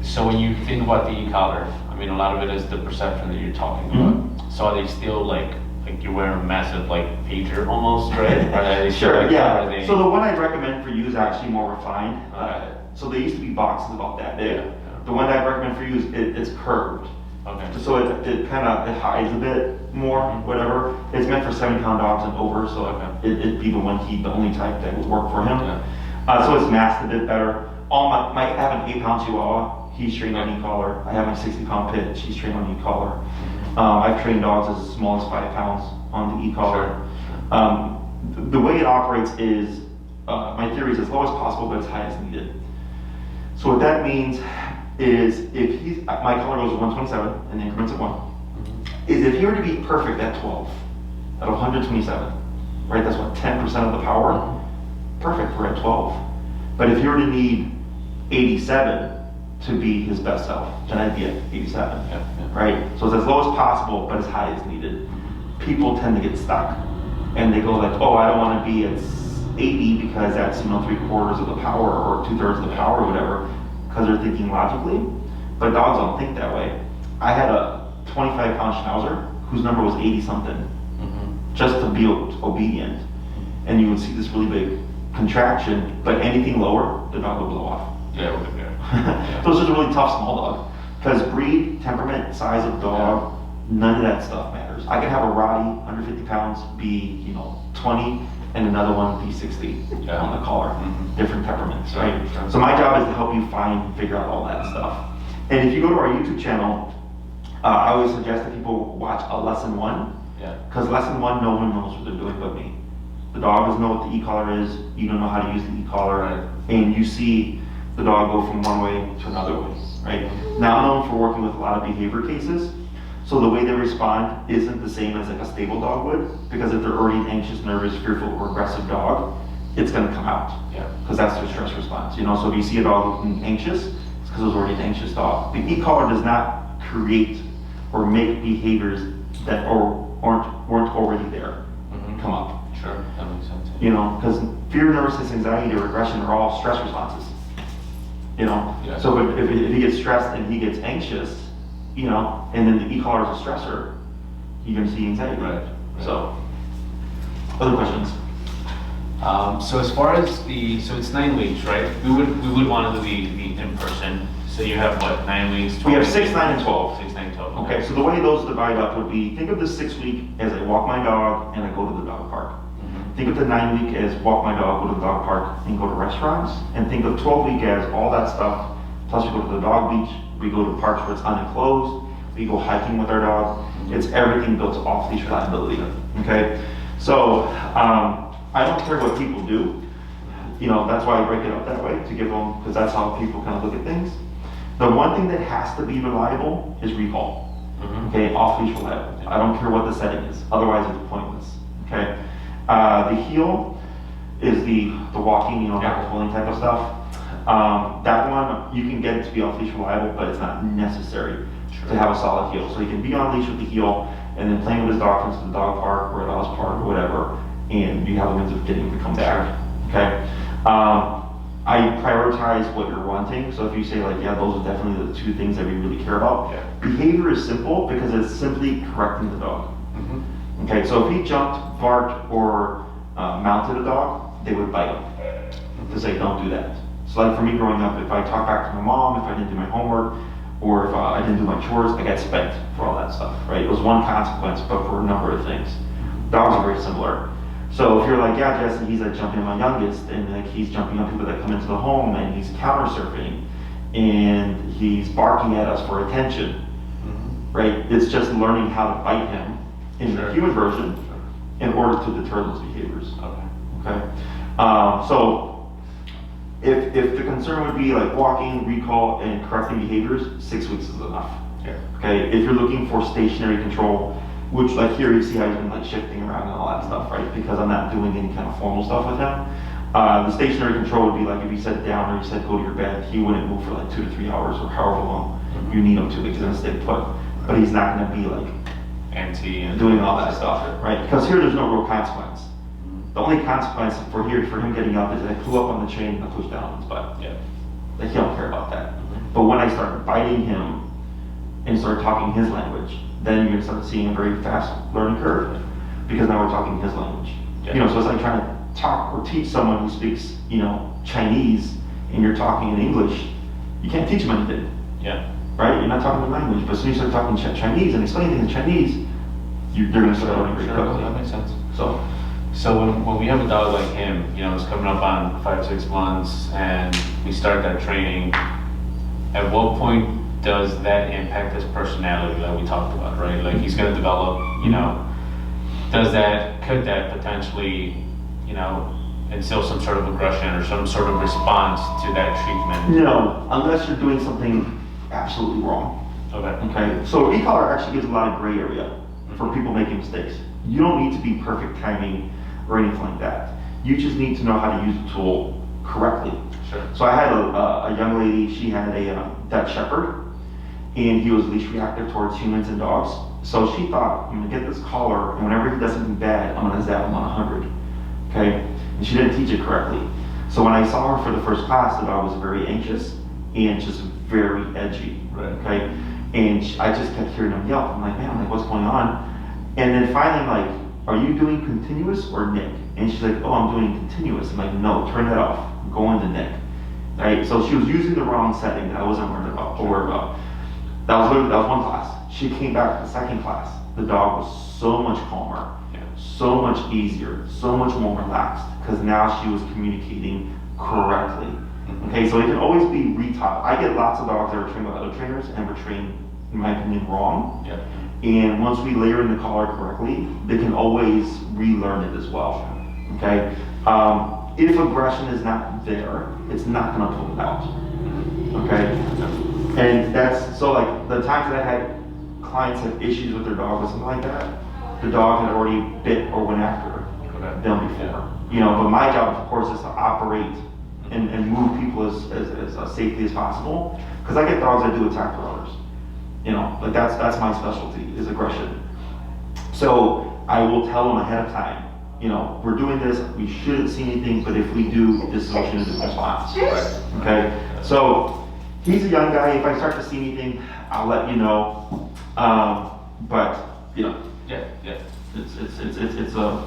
So when you think about the e-collar, I mean, a lot of it is the perception that you're talking about. So are they still like you're wearing a massive like pager almost, right? Sure, yeah. So the one I'd recommend for you is actually more refined. So they used to be boxes about that big. The one I'd recommend for you is it's curved. So it kind of hides a bit more, whatever. It's meant for 70-pound dogs and over, so it'd be the only type that would work for him. So it's masked a bit better. I have an 8-pound Chihuahua. He's trained on e-collar. I have my 60-pound pit. She's trained on e-collar. I've trained dogs as small as 5 pounds on the e-collar. The way it operates is, my theory is as low as possible, but as high as needed. So what that means is if my collar goes to 127 in increments of 1, is if he were to be perfect at 12, at 127, right? That's what, 10% of the power? Perfect, we're at 12. But if you were to need 87 to be his best self, then I'd be at 87, right? So it's as low as possible, but as high as needed. People tend to get stuck, and they go like, oh, I don't want to be at 80 because that's 3/4 of the power or 2/3 of the power or whatever, because they're thinking logically. But dogs don't think that way. I had a 25-pound Schnauzer whose number was 80 something, just to be obedient, and you would see this really big contraction, but anything lower, the dog would blow off. So it's just a really tough small dog, because breed, temperament, size of dog, none of that stuff matters. I could have a Rottie, 150 pounds, be 20, and another one V60 Yeah. on the collar, different temperaments, right? Sure. So my job is to help you figure out all that stuff. And if you go to our YouTube channel, I always suggest that people watch a lesson 1, because lesson 1, no one knows what they're doing but me. The dog doesn't know what the e-collar is, you don't know how to use the e-collar, Right. and you see the dog go from one way to another way, right? Now I'm known for working with a lot of behavior cases, so the way they respond isn't the same as like a stable dog would, because if they're already an anxious, nervous, fearful, or aggressive dog, it's gonna come out, because that's their stress response, you know? So if you see a dog looking anxious, it's because it was already an anxious dog. The e-collar does not create or make behaviors that weren't already there come up. Sure, that makes sense. You know, because fear, nervousness, anxiety, or aggression are all stress responses. You know, so if he gets stressed and he gets anxious, you know, and then the e-collar is a stressor, you're gonna see anxiety. Right. So, other questions? So as far as so it's 9 weeks, right? We would want to do the in person. So you have what, 9 weeks? 12 We have weeks? 6, 9, and 12. 6, 9, 12. Okay, so the way those divide up would be, think of the 6 week as I walk my dog and I go to the dog park. Think of the 9 week as walk my dog, go to the dog park, and go to restaurants. And think of 12 week as all that stuff, plus we go to the dog beach, we go to parks where it's unenclosed, we go hiking with our dog. It's everything built off leash reliability, okay? So, I don't care what people do. You know, that's why I break it up that way, to give them, because that's how people kind of look at things. The one thing that has to be reliable is recall, okay? Off leash reliable. I don't care what the setting is, otherwise it's pointless, okay? The heel is the walking, you know, back pulling type of stuff. That one, you can get it to be off leash reliable, but it's not necessary to have a solid heel. So you can be on leash with the heel, and then playing with his dog to the dog park or a house park or whatever, and you have the means of getting him to come back, okay? I prioritize what you're wanting. So if you say like, yeah, those are definitely the 2 things that we really care about. Behavior is simple because it's simply correcting the dog. Okay, so if he jumped, barked, or mounted a dog, they would bite him to say, don't do that. So like for me growing up, if I talked back to my mom, if I didn't do my homework, or if I didn't do my chores, I got spanked for all that stuff, right? It was one consequence, but for a number of things. Dogs are very similar. So if you're like, yeah, Jesse, he's like jumping on my youngest, and like he's jumping on people that come into the home, and he's counter surfing, and he's barking at us for attention, right? It's just learning how to bite him in the human version in order to deter those behaviors. Okay. So if the concern would be like walking, recall, and correcting behaviors, 6 weeks is enough. Okay. If you're looking for stationary control, which like here you see how he's been like shifting around and all that stuff, right? Because I'm not doing any kind of formal stuff with him. The stationary control would be like if you said down or you said go to your bed, he wouldn't move for like 2 to 3 hours or however long you need him to, because he's gonna stay put. But he's not gonna be like doing all that stuff, right? Because here there's no real consequence. The only consequence for him getting up is that I flew up on the chain and I pushed down on his butt. Like he don't care about that. But when I start biting him and start talking his language, then you're gonna start seeing a very fast learning curve, because now we're talking his language. You know, so it's like trying to talk or teach someone who speaks, you know, Chinese, and you're talking in English. You can't teach them anything. Right? You're not talking the language, but as soon as you start talking Chinese and explaining things in Chinese, they're gonna start learning very quickly. That makes sense. So when we have a dog like him, you know, it's coming up on 5, 6 months, and we start that training, at what point does that impact his personality that we talked about, right? Like he's gonna develop, you know, could that potentially, you know, instill some sort of aggression or some sort of response to that treatment? no, unless you're doing something absolutely wrong. Okay, so e-collar actually gives a lot of gray area for people making mistakes. You don't need to be perfect timing or anything like that. You just need to know how to use the tool correctly. So I had a young lady, she had a Dutch Shepherd, and he was leash reactive towards humans and dogs. So she thought, I'm gonna get this collar, and whenever he does something bad, I'm gonna zap him on 100. Okay, and she didn't teach it correctly. So when I saw her for the first class, the dog was very anxious and just very edgy. Okay, and I just kept hearing him yelp. I'm like, man, I'm like, what's going on? And then finally, I'm like, are you doing continuous or Nick? And she's like, oh, I'm doing continuous. I'm like, no, turn that off. Go into Nick. Right? So she was using the wrong setting that I wasn't worried about. That was one class. She came back to the second class. The dog was so much calmer, so much easier, so much more relaxed, because now she was communicating correctly. Okay, so it can always be retaught. I get lots of dogs that are trained by other trainers and were trained, in my opinion, wrong. Yeah. And once we layer in the collar correctly, they can always relearn it as well. Okay? If aggression is not there, it's not gonna pull it out. Okay? And that's, so like the times that I had clients have issues with their dog or something like that, the dog had already bit or went after them before. You know, but my job, of course, is to operate and move people as safely as possible. Because I get dogs that do attack for others. You know, like that's my specialty, is aggression. So I will tell them ahead of time, you know, we're doing this, we shouldn't see anything, but if we do, this is what you do in response. Right. Okay? So he's a young guy. If I start to see anything, I'll let you know. But, you know, Yeah. it's a,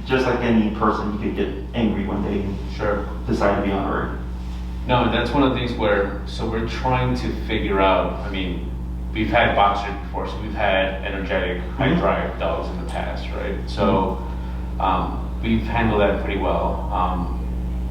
just like any person, you could get angry one day and decide to be unheard. No, and that's one of the things where, so we're trying to figure out, I mean, we've had boxers before, so we've had energetic, high drive dogs in the past, right? So we've handled that pretty well.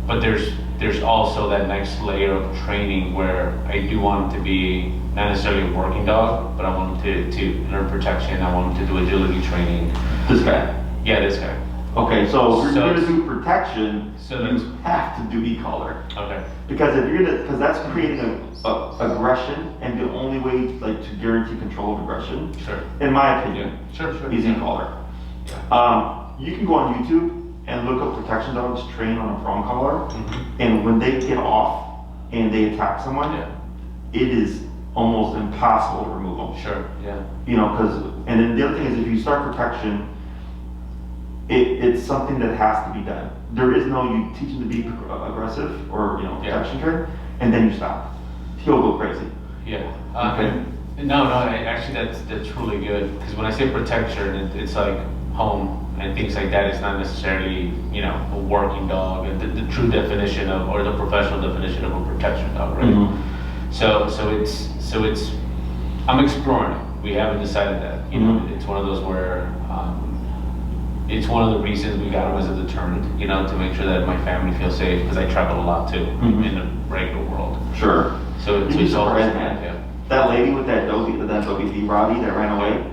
But there's also that next layer of training where I do want him to be not necessarily a working dog, but I want him to learn protection, I want him to do agility training. This guy? Yeah, this guy. Okay, so if you're gonna do protection, so you have to do e-collar. Okay. Because if you're gonna, because that's creating aggression, and the only way like to guarantee control of aggression, in my opinion, is e-collar. You can go on YouTube and look up protection dogs trained on a prong collar, and when they get off and they attack someone, it is almost impossible to remove them. You know, because, and then the other thing is, if you start protection, it's something that has to be done. There is no, you teach him to be aggressive or, you know, protection train, and then you stop. He'll go crazy. No, actually that's really good, because when I say protection, it's like home and things like that. It's not necessarily, you know, a working dog, and the true definition of, or the professional definition of a protection dog, right? So it's I'm exploring it. We haven't decided that. You know, it's one of those where it's one of the reasons we got him as a deterrent, you know, to make sure that my family feels safe, because I travel a lot too in the regular world. So it's all that lady with that Dobie Roddy that ran away,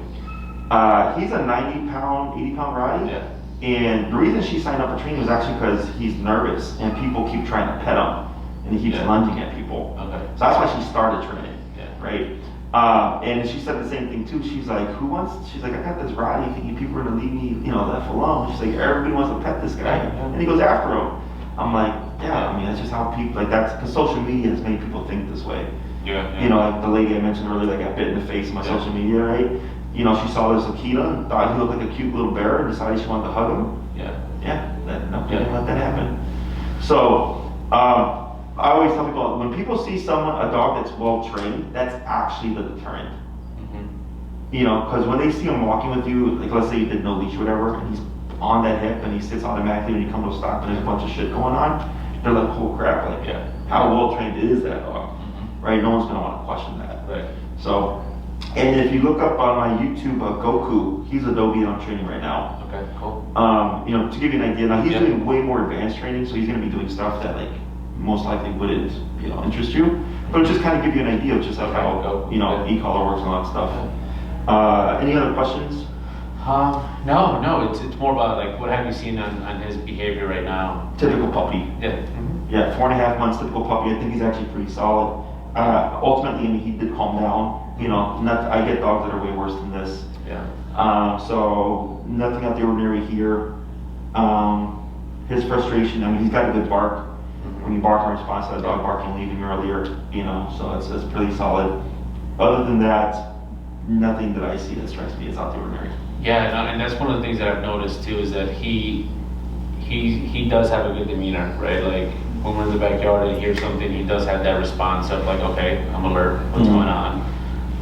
he's a 90-pound, 80-pound Roddy. And the reason she signed up for training was actually because he's nervous and people keep trying to pet him and he keeps lunging at people. So that's why she started training, right? And she said the same thing too. She's like, she's like, I got this Roddy thinking people are gonna leave me, you know, left alone. She's like, everybody wants to pet this guy. And he goes after him. I'm like, I mean, that's just how people, like that's, because social media has made people think this way. You know, like the lady I mentioned earlier that got bit in the face on my social media, right? You know, she saw this Akita and thought he looked like a cute little bear and decided she wanted to hug him. Nobody didn't let that happen. So, I always tell people, when people see someone, a dog that's well trained, that's actually the deterrent. You know, because when they see him walking with you, like let's say you did no leash or whatever, and he's on that hip and he sits automatically when you come to a stop and there's a bunch of shit going on, they're like, oh crap, like how well trained is that dog? Right? No one's gonna want to question that. So, and if you look up on my YouTube, Goku, he's a Dobie I'm training right now. You know, to give you an idea, now he's doing way more advanced training, so he's gonna be doing stuff that like most likely wouldn't, you know, interest you. But just kind of give you an idea of just like how, you know, e-collar works and all that stuff. Any other questions? No, it's more about like, what have you seen on his behavior right now? Typical puppy. 4.5 months, typical puppy. I think he's actually pretty solid. Ultimately, I mean, he did calm down. You know, I get dogs that are way worse than this. So nothing out of the ordinary here. His frustration, I mean, he's got a good bark. When you bark in response to that dog barking, leaving earlier, you know, so it's pretty solid. Other than that, nothing that I see that strikes me as out of the ordinary. And that's one of the things that I've noticed too, is that he does have a good demeanor, right? Like when we're in the backyard and he hears something, he does have that response of like, okay, I'm alert, what's going on?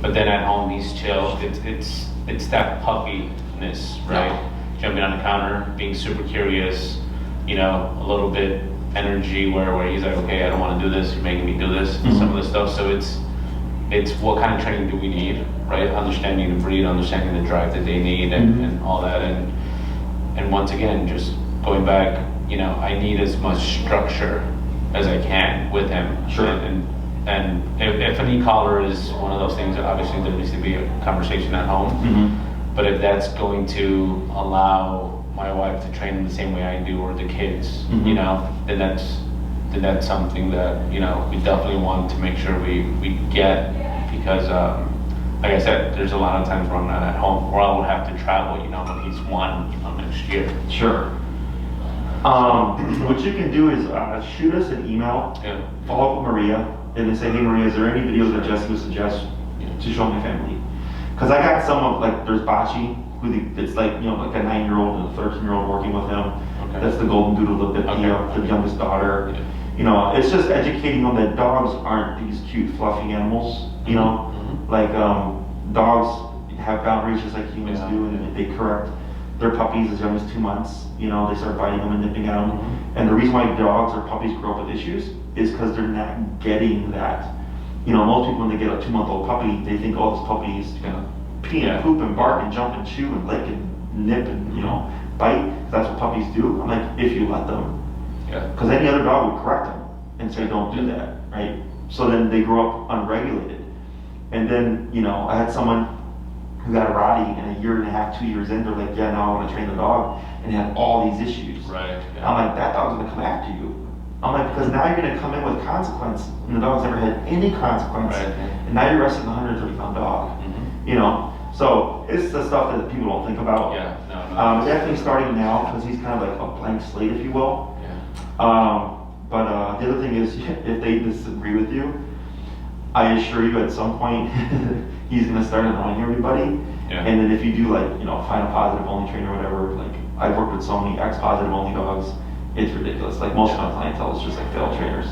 But then at home, he's chill. It's that puppiness, right? Jumping on the counter, being super curious, you know, a little bit energy where he's like, okay, I don't want to do this, you're making me do this, some of this stuff. So it's what kind of training do we need, right? Understanding the breed, understanding the drive that they need, and all that. And And once again, just going back, you know, I need as much structure as I can with him. Sure. And if an e-collar is one of those things, obviously there needs to be a conversation at home. Mm-hmm. But if that's going to allow my wife to train him the same way I do, or the kids, Mm-hmm. you know, then that's something that, you know, we definitely want to make sure we get, because like I said, there's a lot of times where I'm not at home, or I will have to travel, you know, when he's 1, you know, next year. Sure. What you can do is shoot us an email, Yeah. follow up with Maria, and then say, hey Maria, is there any videos that Jesse would suggest to show my family? Because I got some of, like, there's Bachi, it's like, you know, like a 9-year-old and a 13-year-old working with him. Okay. That's the golden doodle, the youngest daughter. Yeah. You know, it's just educating them that dogs aren't these cute, fluffy animals, you know? Mm-hmm. Like, dogs have boundaries just like humans Yeah. do, and they correct their puppies as young as 2 months. You know, they start biting them and nipping at them. Mm-hmm. And the reason why dogs or puppies grow up with issues is because they're not getting that. You know, most people when they get a 2-month-old puppy, they think, oh, this puppy is gonna pee and poop and bark and jump and chew and lick and nip and, you know, bite. That's what puppies do. I'm like, if you let them. Yeah. Because any other dog would correct them and say, don't do that, right? So then they grow up unregulated. And then, you know, I had someone who got a Rottie, and a 1.5, 2 years in, they're like, yeah, now I want to train the dog, and have all these issues. Right. Yeah. I'm like, that dog's gonna come after you. I'm like, because now you're gonna come in with consequence, and the dog's never had any consequence, Right. and now you're arresting a 130-pound dog. Mm-hmm. You know, so it's the stuff that people don't think about. Yeah. No. Definitely starting now, because he's kind of like a blank slate, if you will. Yeah. But the other thing is, if they disagree with you, I assure you at some point he's gonna start annoying everybody. Yeah. And then if you do, like, you know, find a positive only trainer or whatever, like I've worked with so many ex-positive only dogs, it's ridiculous. Like most of my clientele is just like failed trainers.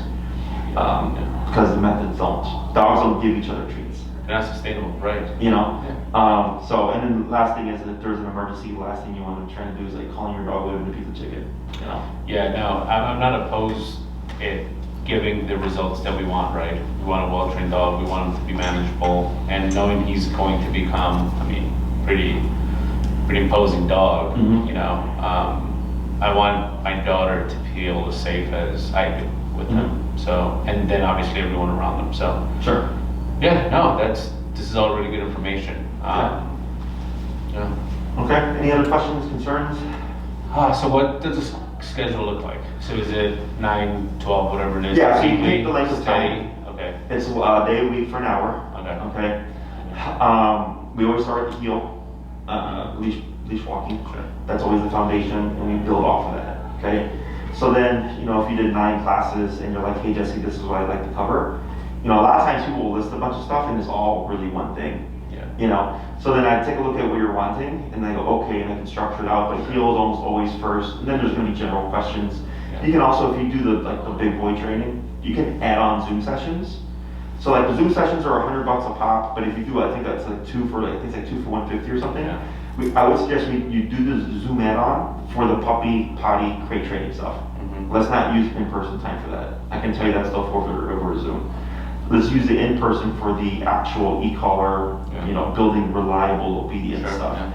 Because the methods dogs don't give each other treats. They're not sustainable, right? You know? Yeah. So, and then the last thing is, if there's an emergency, the last thing you want to try to do is like calling your dog over to piece of chicken. You know? Yeah, no, I'm not opposed it giving the results that we want, right? We want a well-trained dog, we want him to be manageable, and knowing he's going to become, I mean, pretty imposing dog, Mhm. you know. I want my daughter to feel as safe as I do with him. So, and then obviously everyone around them. So, Sure. yeah, no, this is all really good information. Yeah. Okay, any other questions, concerns? So what does the schedule look like? So is it 9, 12, whatever it is? Yeah, so you weekly, pick the length of steady? Okay. It's a day a week for an hour. Okay. Okay. We always start at the heel, leash walking. Sure. That's always the foundation, and we build off of that. Okay. So then, you know, if you did 9 classes and you're like, hey Jesse, this is what I'd like to cover. You know, a lot of times people will list a bunch of stuff and it's all really one thing. Yeah. You know, so then I take a look at what you're wanting, and I go, okay, and I can structure it out. But heel is almost always first, and then there's going to be general questions. Yeah. You can also, if you do the big boy training, you can add on Zoom sessions. So like the Zoom sessions are $100 a pop, but if you do, I think that's like 2 for like, I think it's like 2 for 150 or something. Yeah. I would suggest you do the Zoom add-on for the puppy potty crate training stuff. Mm-hmm. Let's not use in-person time for that. I can tell you that stuff over Zoom. Let's use the in-person for the actual e-collar, Yeah. you know, building reliable obedience Sure, stuff. yeah.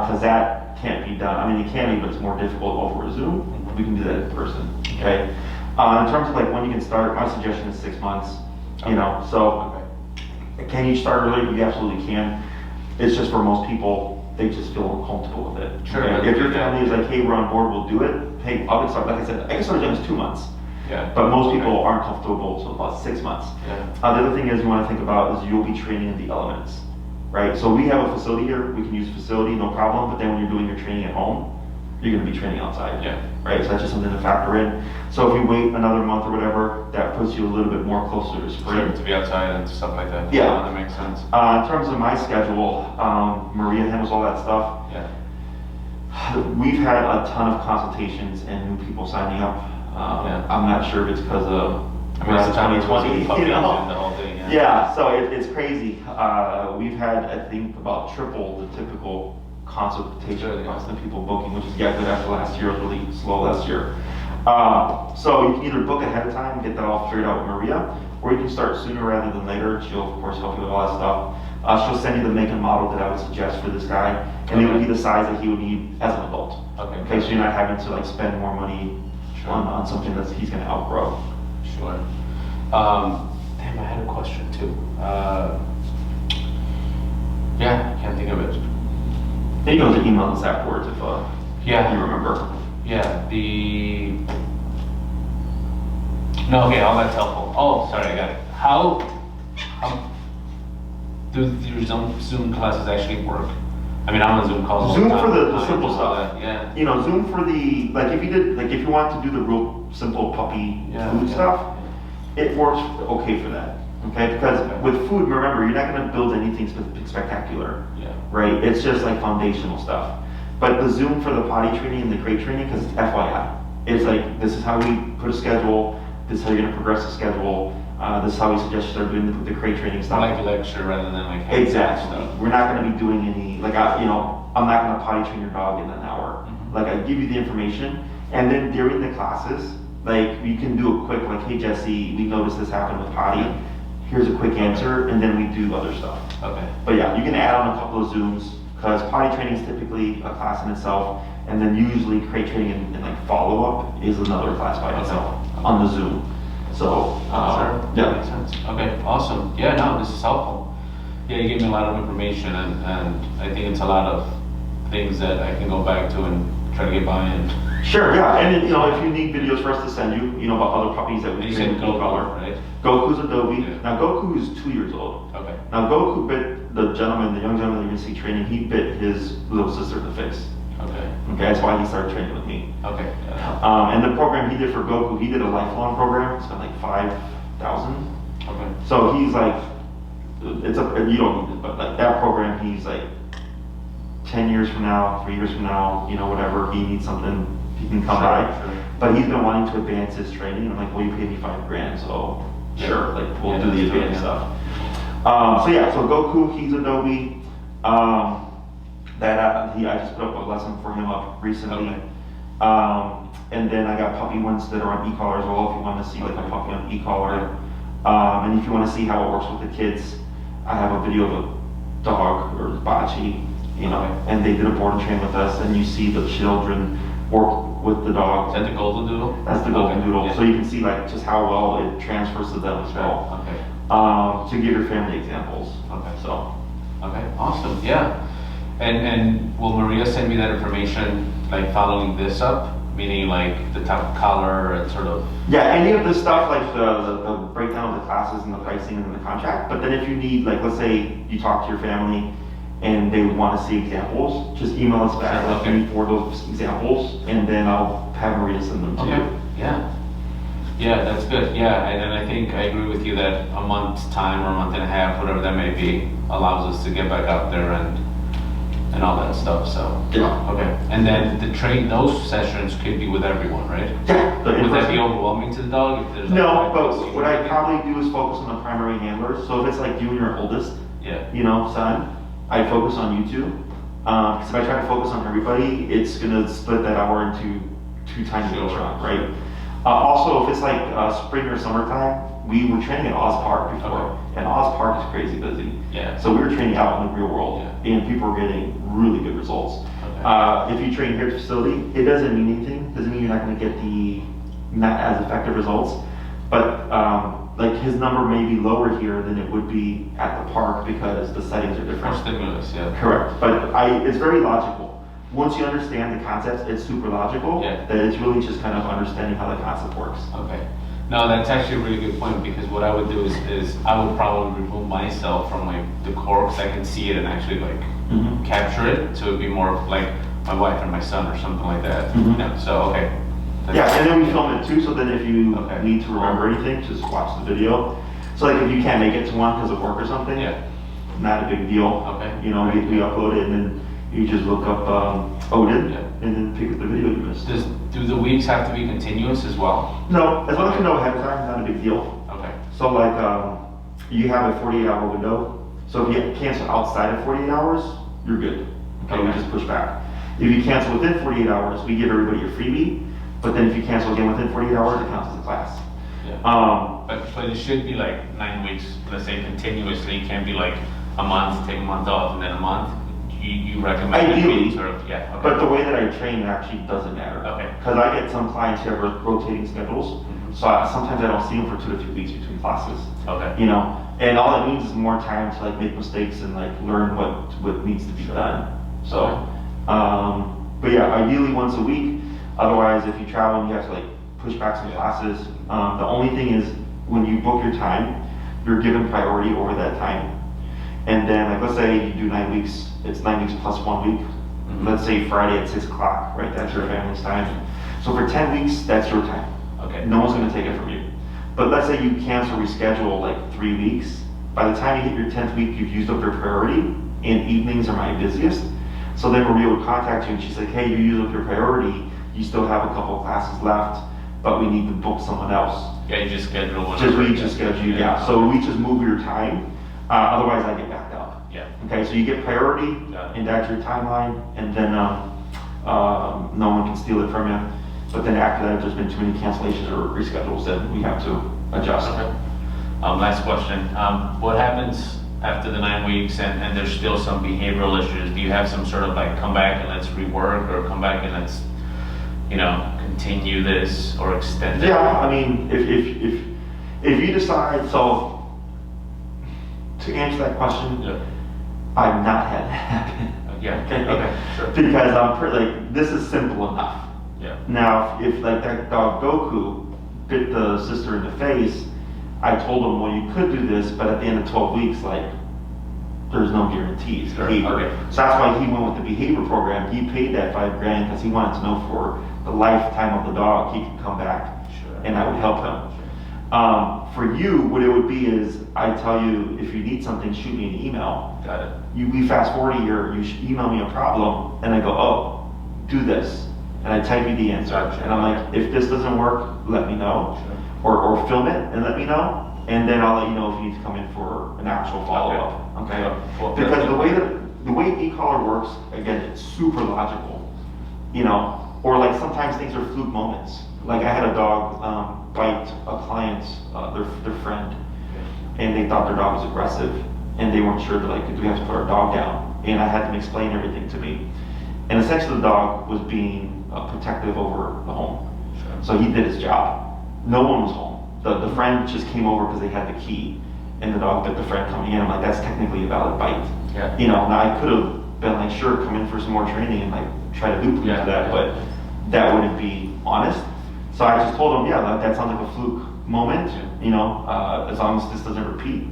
Because that can't be done. I mean, it can be, but it's more difficult over Zoom. We can do that in person, okay? In terms of like when you can start, my suggestion is 6 months, you know, so can you start early? You absolutely can. It's just for most people, they just feel uncomfortable with it. Sure. Okay? If your family is like, hey, we're on board, we'll do it. Hey, I'll get started. Like I said, I can start as young as 2 months. Yeah. But most people aren't comfortable, so about 6 months. Yeah. The other thing is you want to think about is you'll be training in the elements, right? So we have a facility here, we can use a facility, no problem, but then when you're doing your training at home, you're going to be training outside, Yeah. right? So that's just something to factor in. So if you wait another month or whatever, that puts you a little bit more closer to spring. Sure, to be outside and stuff like that. Yeah. That makes sense. In terms of my schedule, Maria handles all that stuff. Yeah. We've had a ton of consultations and new people signing up. Yeah. I'm not sure if it's because of I mean, it's the time 2020, puppies you know? and the whole thing. Yeah, so it's crazy. We've had, I think, about triple the typical consultation Sure, yeah. cost of people booking, which is good after last year. It was really slow last year. So you can either book ahead of time, get that all figured out with Maria, or you can start sooner rather than later. She'll of course help you with all that stuff. She'll send you the make and model that I would suggest for this guy, and it would be the size that he would need as an adult. Okay, so you're not having to like spend more money on something that he's going to outgrow. Sure. Damn, I had a question too. Yeah, I can't think of it. Then you can also email us afterwards if you remember. Yeah, No, okay, all that's helpful. Oh, sorry, I got it. How do your Zoom classes actually work? I mean, I'm on Zoom calls all the Zoom time. for the simple stuff. Yeah. You know, Zoom for the, like if you want to do the real simple puppy food stuff, it works okay for that. Okay, because with food, remember, you're not going to build anything spectacular, right? It's just like foundational stuff. But the Zoom for the potty training and the crate training, because it's FYI, it's like, this is how we put a schedule, this is how you're going to progress the schedule, this is how we suggest you start doing the crate training stuff. Like a lecture rather than like exactly. Stuff. We're not going to be doing any, like, I'm not going to potty train your dog in an hour. Like, I give you the information, and then during the classes, like, you can do a quick, like, hey Jesse, we noticed this happened with potty. Here's a quick answer, and then we do other stuff. Okay. But yeah, you can add on a couple of Zooms, because potty training is typically a class in itself, and then usually crate training and like follow-up is another class by itself on the Zoom. So, yeah. Makes sense. Okay, awesome. Yeah, no, this is helpful. Yeah, you gave me a lot of information, and I think it's a lot of things that I can go back to and try to get buy-in. Sure, yeah, and if you need videos for us to send you, about other puppies that we train in color. Right? Goku's a Dobie. Yeah. Now Goku is 2 years old. Okay. Now Goku bit the young gentleman that you're gonna see training. He bit his little sister in the face. Okay. Okay, that's why he started training with me. Okay. And the program he did for Goku, he did a lifelong program. It's got like 5,000. Okay. So he's like, you don't need it, but like that program, he's like 10 years from now, 3 years from now, whatever, he needs something, he can come by. Sure. But he's been wanting to advance his training. I'm like, well, you paid me $5,000, so sure, like we'll do the advanced stuff. So Goku, he's a Dobie. I just put up a lesson for him up recently. Okay. And then I got puppy ones that are on e-collar as well, if you want to see like a puppy on e-collar. And if you want to see how it works with the kids, I have a video of a dog, or Bachi, and they did a board and train with us, and you see the children work with the dog. Is that the golden doodle? That's the golden doodle. Yeah. So you can see like just how well it transfers to them as well. Okay. To give your family examples. Okay. So. Okay. Awesome. Yeah. And will Maria send me that information like following this up? Meaning like the type of color and sort of. Yeah. Any of the stuff like the breakdown of the classes and the pricing and the contract. But then if you need, like, let's say you talk to your family and they would want to see examples, just email us back like any for those examples, and then I'll have Maria send them to you. Yeah. Yeah, that's good. Yeah, and I think I agree with you that a month's time or a month and a half, whatever that may be, allows us to get back out there and all that stuff. So okay. And then those sessions could be with everyone, right? Yeah. Would that be overwhelming to the dog? If there's no, but what I probably do is focus on the primary handlers. So if it's like you and your oldest, son, I focus on you two. Because if I try to focus on everybody, it's gonna split that hour into two tiny little chunks, right? Also, if it's like spring or summertime, we were training at Oz Park before, and Oz Park is crazy busy. Yeah. So we were training out in the real world, and people were getting really good results. Okay. If you train here at the facility, it doesn't mean anything. Doesn't mean you're not going to get the not as effective results, but like his number may be lower here than it would be at the park because the settings are different. More stimulus, yeah. Correct, but it's very logical. Once you understand the concepts, it's super logical. Yeah. That it's really just kind of understanding how the concept works. Okay. No, that's actually a really good point, because what I would do is I would probably remove myself from like the core, because I can see it and actually like capture it. So it would be more of like my wife and my son or something like that. Yeah, so okay. Yeah, and then we film it too, so then if you need to remember anything, just watch the video. So like if you can't make it to one because of work or something, not a big deal. Okay. We upload it and then you just look up Odin and then pick up the video you missed. Do the weeks have to be continuous as well? No, as long as you know ahead of time, not a big deal. Okay. So like you have a 48-hour window. So if you cancel outside of 48 hours, you're good. Okay, we just push back. If you cancel within 48 hours, we give everybody a freebie. But then if you cancel again within 48 hours, it counts as a class. Yeah. But it should be like 9 weeks, let's say continuously. It can't be like a month, take a month off, and then a month. You recommend Ideally, sort of, yeah. Okay. but the way that I train actually doesn't matter. Okay. Because I get some clients who have rotating schedules, so sometimes I don't see them for 2 to 3 weeks between classes. Okay. You know, and all it means is more time to like make mistakes and like learn what needs to be done. So, but yeah, ideally once a week. Otherwise, if you travel and you have to like push back some classes, the only thing is when you book your time, you're given priority over that time. And then, like, let's say you do 9 weeks, it's 9 weeks plus 1 week. Let's say Friday at 6 o'clock, right? That's your family's time. So for 10 weeks, that's your time. Okay. No one's gonna take it from you. But let's say you cancel, reschedule like 3 weeks. By the time you hit your 10th week, you've used up your priority, and evenings are my busiest. So then Maria would contact you and she's like, hey, you used up your priority, you still have a couple of classes left, but we need to book someone else. Yeah, you just schedule one. We just schedule, yeah. So we just move your time. Otherwise, I get backed up. Yeah. Okay, so you get priority, and that's your timeline, and then no one can steal it from you. But then after that, if there's been too many cancellations or reschedules, then we have to adjust. Okay. Last question. What happens after the 9 weeks and there's still some behavioral issues? Do you have some sort of like come back and let's rework, or come back and let's, continue this or extend it? Yeah, I mean, if you decide, so to answer that question, I've not had that happen. Yeah. Okay, sure. Because I'm like, this is simple enough. Yeah. Now, if like that dog Goku bit the sister in the face, I told him, well, you could do this, but at the end of 12 weeks, like, there's no guarantees. Sure. Behavior. Okay. So that's why he went with the behavior program. He paid that $5 grand because he wanted to know for the lifetime of the dog, he could come back, and I would help him. For you, what it would be is, I tell you, if you need something, shoot me an email. Got it. We fast forward a year, you email me a problem, and I go, oh, do this. And I type you the answer. Gotcha. And I'm like, if this doesn't work, let me know. Sure. Or film it and let me know. And then I'll let you know if you need to come in for an actual follow-up. Okay? Well, Because the way e-collar works, again, it's super logical. Or like sometimes things are fluke moments. Like I had a dog bite a client's, their friend, and they thought their dog was aggressive, and they weren't sure, like, do we have to put our dog down? And I had them explain everything to me. And essentially the dog was being protective over the home. Sure. So he did his job. No one was home. The friend just came over because they had the key, and the dog bit the friend coming in. I'm like, that's technically a valid bite. Yeah. Now I could have been like, sure, come in for some more training and like try to loop into that, but that wouldn't be honest. So I just told him, yeah, that sounds like a fluke moment, as long as this doesn't repeat.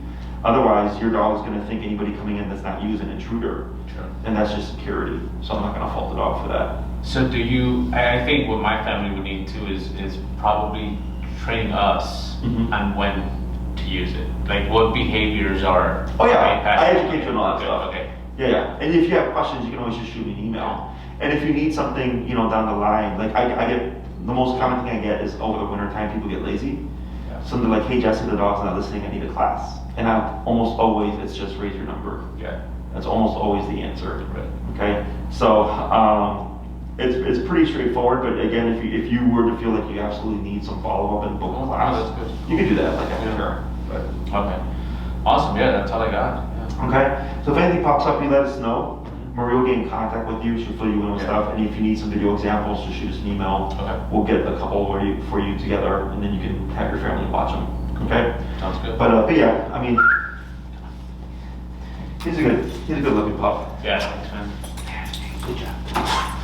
Otherwise, your dog's going to think anybody coming in that's not you is an intruder. Sure. And that's just security. So I'm not going to fault the dog for that. So I think what my family would need too is probably training us on when to use it. Like what behaviors are. Oh yeah, I educate you on all that stuff. Okay. Yeah. And if you have questions, you can always just shoot me an email. And if you need something, down the line, like I get, the most common thing I get is over the winter time, people get lazy. Yeah. So they're like, hey Jesse, the dog's not listening, I need a class. And almost always, it's just raise your number. Yeah. That's almost always the answer. Right. Okay? So, it's pretty straightforward, but again, if you were to feel like you absolutely need some follow-up and book a class, that's good. you can do that, like after. Okay. Awesome, yeah, that's all I got. Yeah. Okay? So if anything pops up, you let us know. Maria will get in contact with you, she'll fill you in with stuff, and if you need some video examples, just shoot us an email. Okay. We'll get a couple for you together, and then you can have your family watch them. Okay? Sounds good. But yeah, I mean, he's a good looking pup. Yeah, thanks, man. Good job.